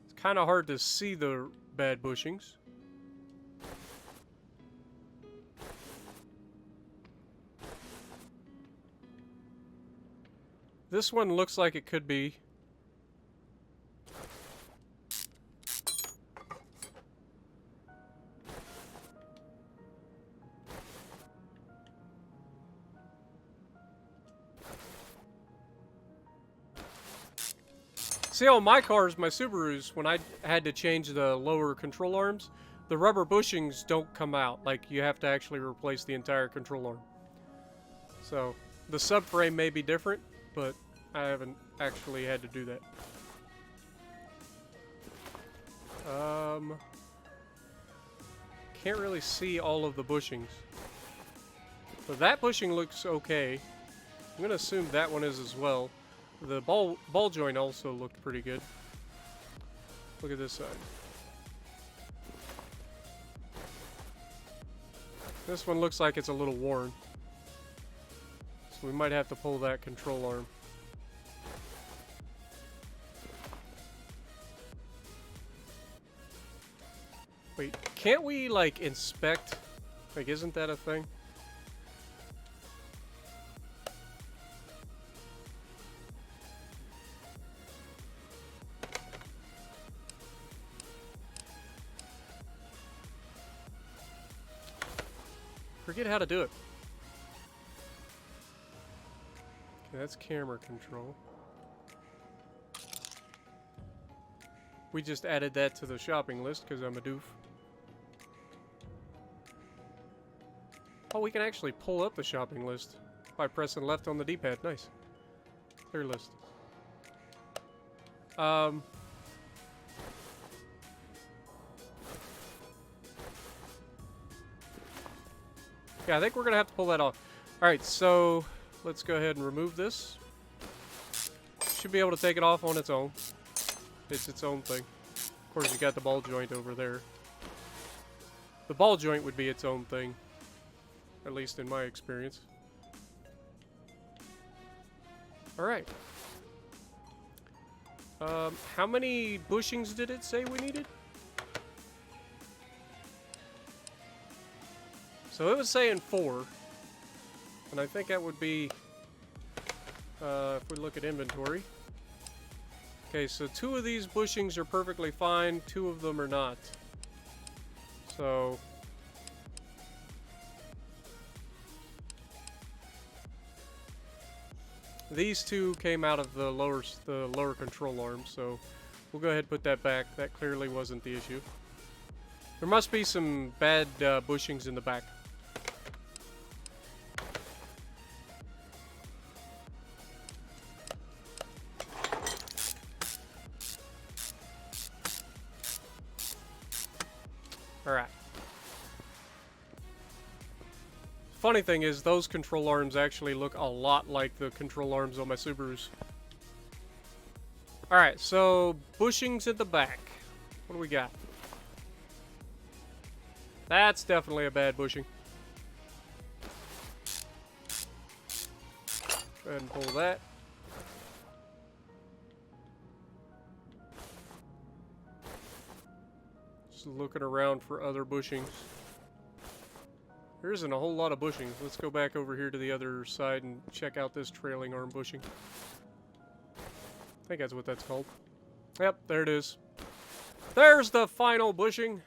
It's kind of hard to see the bad bushings. This one looks like it could be. See, on my cars, my Subarus, when I had to change the lower control arms, the rubber bushings don't come out. Like, you have to actually replace the entire control arm. So, the subframe may be different, but I haven't actually had to do that. Can't really see all of the bushings. But that bushing looks okay. I'm going to assume that one is as well. The ball joint also looked pretty good. Look at this side. This one looks like it's a little worn. So we might have to pull that control arm. Wait, can't we, like, inspect? Like, isn't that a thing? Forget how to do it. Okay, that's camera control. We just added that to the shopping list because I'm a doof. Oh, we can actually pull up the shopping list by pressing left on the D-pad. Nice. Clear list. Yeah, I think we're going to have to pull that off. Alright, so let's go ahead and remove this. Should be able to take it off on its own. It's its own thing. Of course, you got the ball joint over there. The ball joint would be its own thing. At least in my experience. Alright. How many bushings did it say we needed? So it was saying 4. And I think that would be... if we look at inventory. Okay, so 2 of these bushings are perfectly fine. 2 of them are not. So... these 2 came out of the lower control arm, so we'll go ahead and put that back. That clearly wasn't the issue. There must be some bad bushings in the back. Alright. Funny thing is, those control arms actually look a lot like the control arms on my Subarus. Alright, so bushings at the back. What do we got? That's definitely a bad bushing. Go ahead and pull that. Just looking around for other bushings. There isn't a whole lot of bushings. Let's go back over here to the other side and check out this trailing arm bushing. I think that's what that's called. Yep, there it is. There's the final bushing.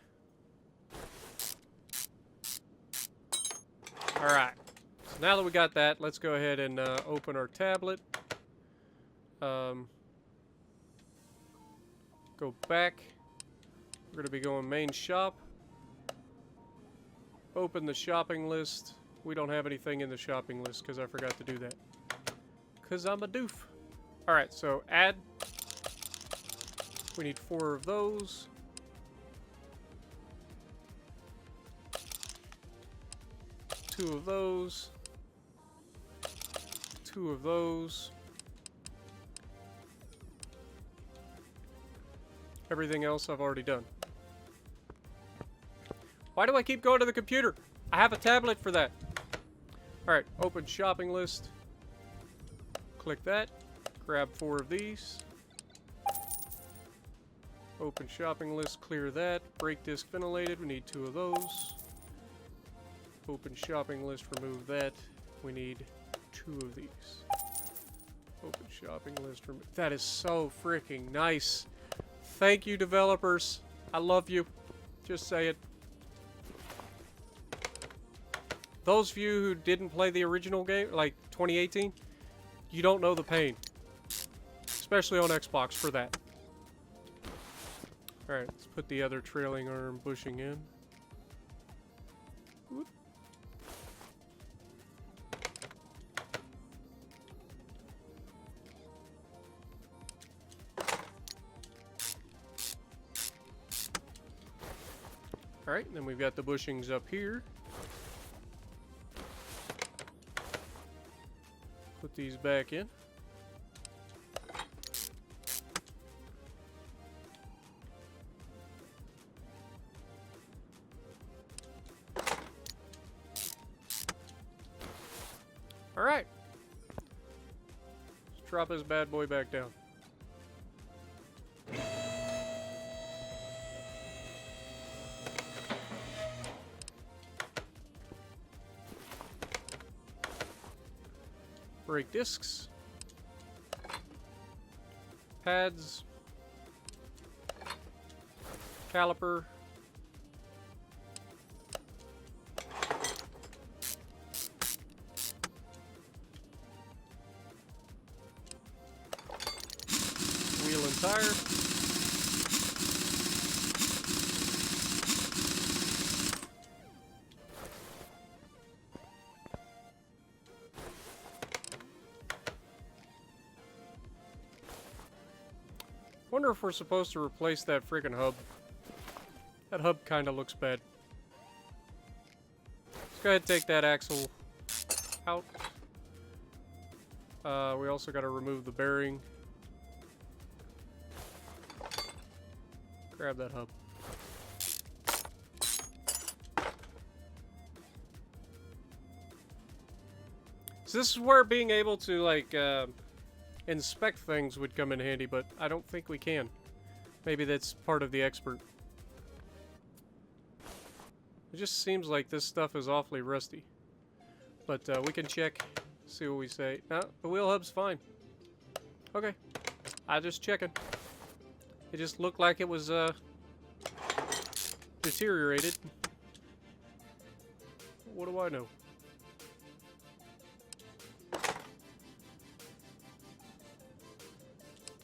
Alright. So now that we got that, let's go ahead and open our tablet. Go back. We're going to be going main shop. Open the shopping list. We don't have anything in the shopping list because I forgot to do that. Because I'm a doof. Alright, so add. We need 4 of those. Two of those. 2 of those. Everything else I've already done. Why do I keep going to the computer? I have a tablet for that. Alright, open shopping list. Click that. Grab 4 of these. Open shopping list, clear that. Brake disc ventilated, we need 2 of those. Open shopping list, remove that. We need 2 of these. Open shopping list, remove. That is so freaking nice. Thank you, developers. I love you. Just say it. Those of you who didn't play the original game, like 2018, you don't know the pain. Especially on Xbox for that. Alright, let's put the other trailing arm bushing in. Whoop. Alright, then we've got the bushings up here. Put these back in. Alright. Let's drop this bad boy back down. Brake discs, pads, caliper, wheel and tire, wonder if we're supposed to replace that freaking hub. That hub kind of looks bad. Let's go ahead and take that axle out. We also got to remove the bearing. Grab that hub. So this is where being able to, like, inspect things would come in handy, but I don't think we can. Maybe that's part of the expert. It just seems like this stuff is awfully rusty. But we can check, see what we say. No, the wheel hub's fine. Okay. I just checking. It just looked like it was deteriorated. What do I know?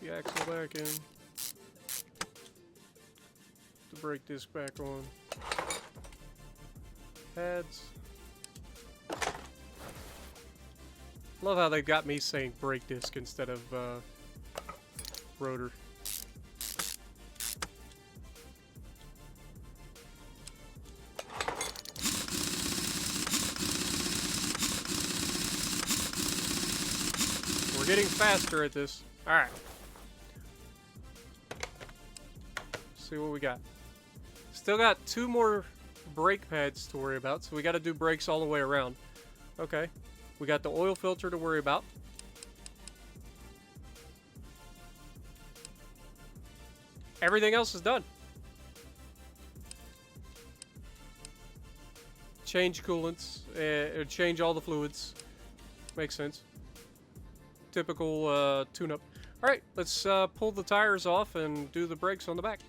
The axle back in. The brake disc back on. pads. Love how they got me saying brake disc instead of rotor. We're getting faster at this. Alright. See what we got. Still got 2 more brake pads to worry about, so we got to do brakes all the way around. Okay. We got the oil filter to worry about. Everything else is done. Change coolants, change all the fluids. Makes sense. Typical tune-up. Alright, let's pull the tires off and do the brakes on the back.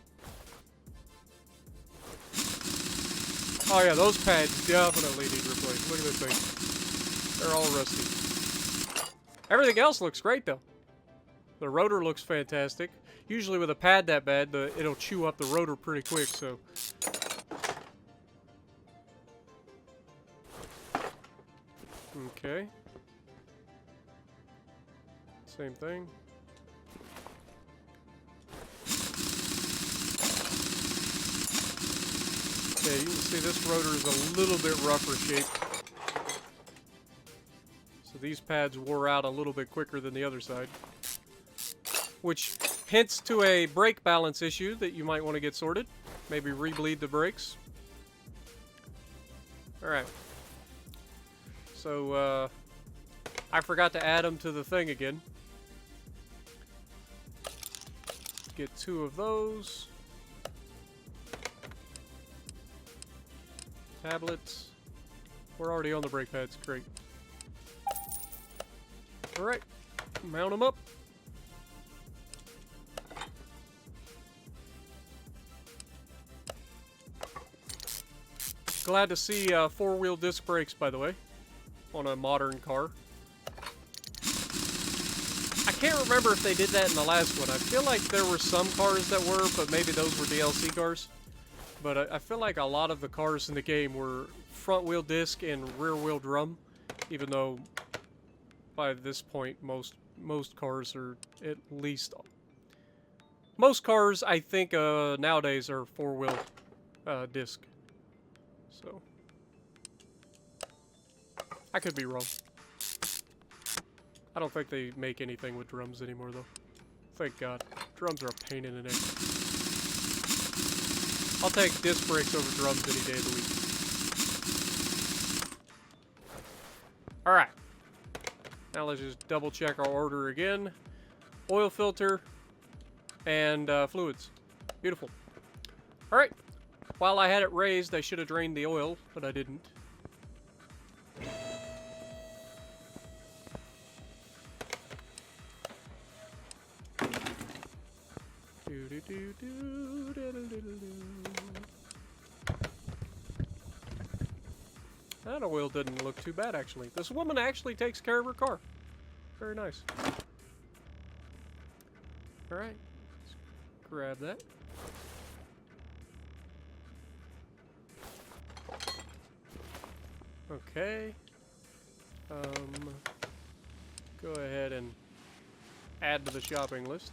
Oh yeah, those pads definitely need replaced. Look at this thing. They're all rusty. Everything else looks great though. The rotor looks fantastic. Usually with a pad that bad, it'll chew up the rotor pretty quick, so... Okay. Same thing. Yeah, you can see this rotor is a little bit rougher shaped. So these pads wore out a little bit quicker than the other side. Which hints to a brake balance issue that you might want to get sorted. Maybe rebleed the brakes. Alright. So, I forgot to add them to the thing again. Get 2 of those. Tablets. We're already on the brake pads. Great. Alright. Mount them up. Glad to see 4-wheel disc brakes, by the way, on a modern car. I can't remember if they did that in the last one. I feel like there were some cars that were, but maybe those were DLC cars. But I feel like a lot of the cars in the game were front-wheel disc and rear-wheel drum, even though by this point most cars are at least... Most cars, I think, nowadays are 4-wheel disc. So, I could be wrong. I don't think they make anything with drums anymore, though. Thank God. Drums are a pain in the neck. I'll take disc brakes over drums any day of the week. Alright. Now let's just double check our order again. Oil filter and fluids. Beautiful. Alright. While I had it raised, I should have drained the oil, but I didn't. That oil didn't look too bad, actually. This woman actually takes care of her car. Very nice. Alright. Let's grab that. Okay. Go ahead and add to the shopping list.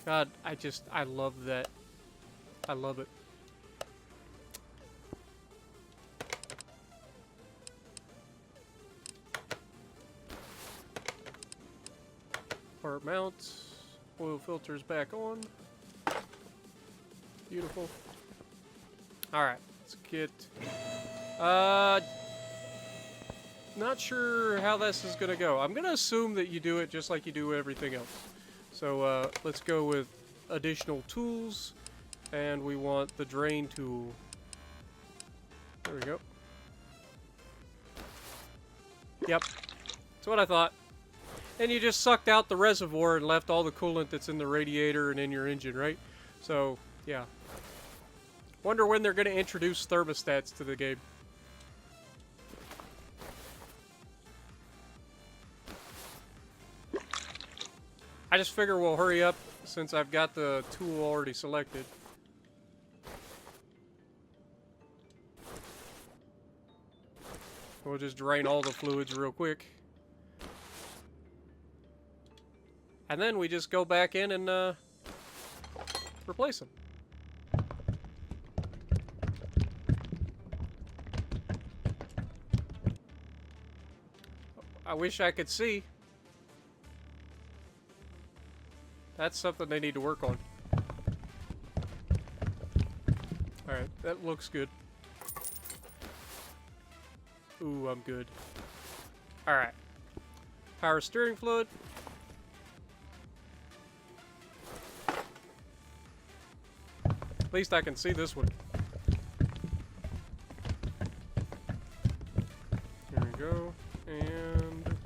God, I love that. I love it. Part mounts. Oil filters back on. Beautiful. Alright, let's get... not sure how this is gonna go. I'm gonna assume that you do it just like you do everything else. So, let's go with additional tools. And we want the drain tool. There we go. Yep. That's what I thought. And you just sucked out the reservoir and left all the coolant that's in the radiator and in your engine, right? So, yeah. Wonder when they're going to introduce thermostats to the game. I just figure we'll hurry up since I've got the tool already selected. We'll just drain all the fluids real quick. And then we just go back in and replace them. I wish I could see. That's something they need to work on. Alright, that looks good. Ooh, I'm good. Alright. Power steering fluid. At least I can see this one. There we go. And...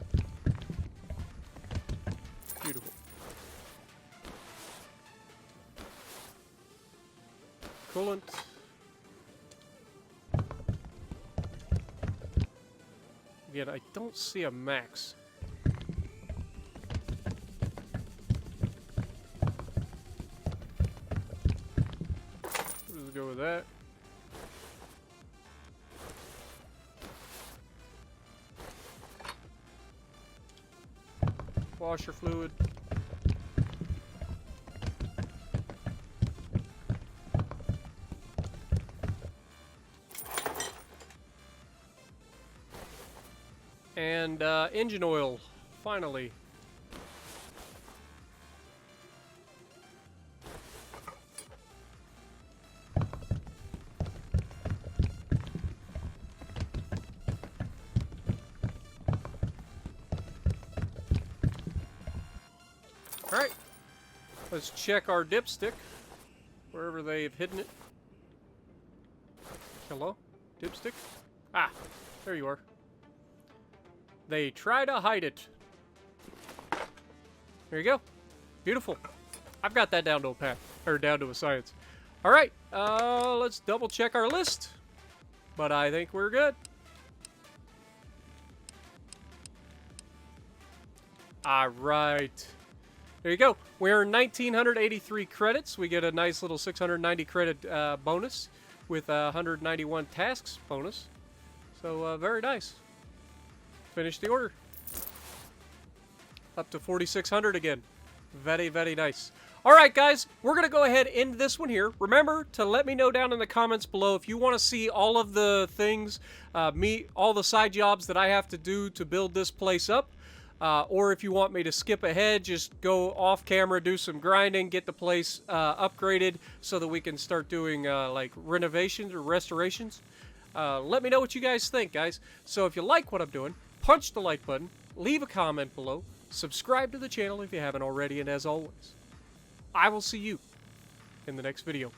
beautiful. Coolant. Again, I don't see a max. Let's go with that. Washer fluid. And engine oil, finally. Alright, let's check our dipstick, wherever they've hidden it. Hello? Dipstick? Ah, there you are. They try to hide it. There you go. Beautiful. I've got that down to a path, or down to a science. Alright, let's double check our list. But I think we're good. Alright. There you go. We earned 1,983 credits. We get a nice little 690 credit bonus with 191 tasks bonus. So, very nice. Finish the order. Up to 4,600 again. Very, very nice. Alright guys, we're going to go ahead and end this one here. Remember to let me know down in the comments below if you want to see all of the things, all the side jobs that I have to do to build this place up. Or if you want me to skip ahead, just go off camera, do some grinding, get the place upgraded so that we can start doing like renovations or restorations. Let me know what you guys think, guys. So if you like what I'm doing, punch the like button, leave a comment below, subscribe to the channel if you haven't already, and as always, I will see you in the next video.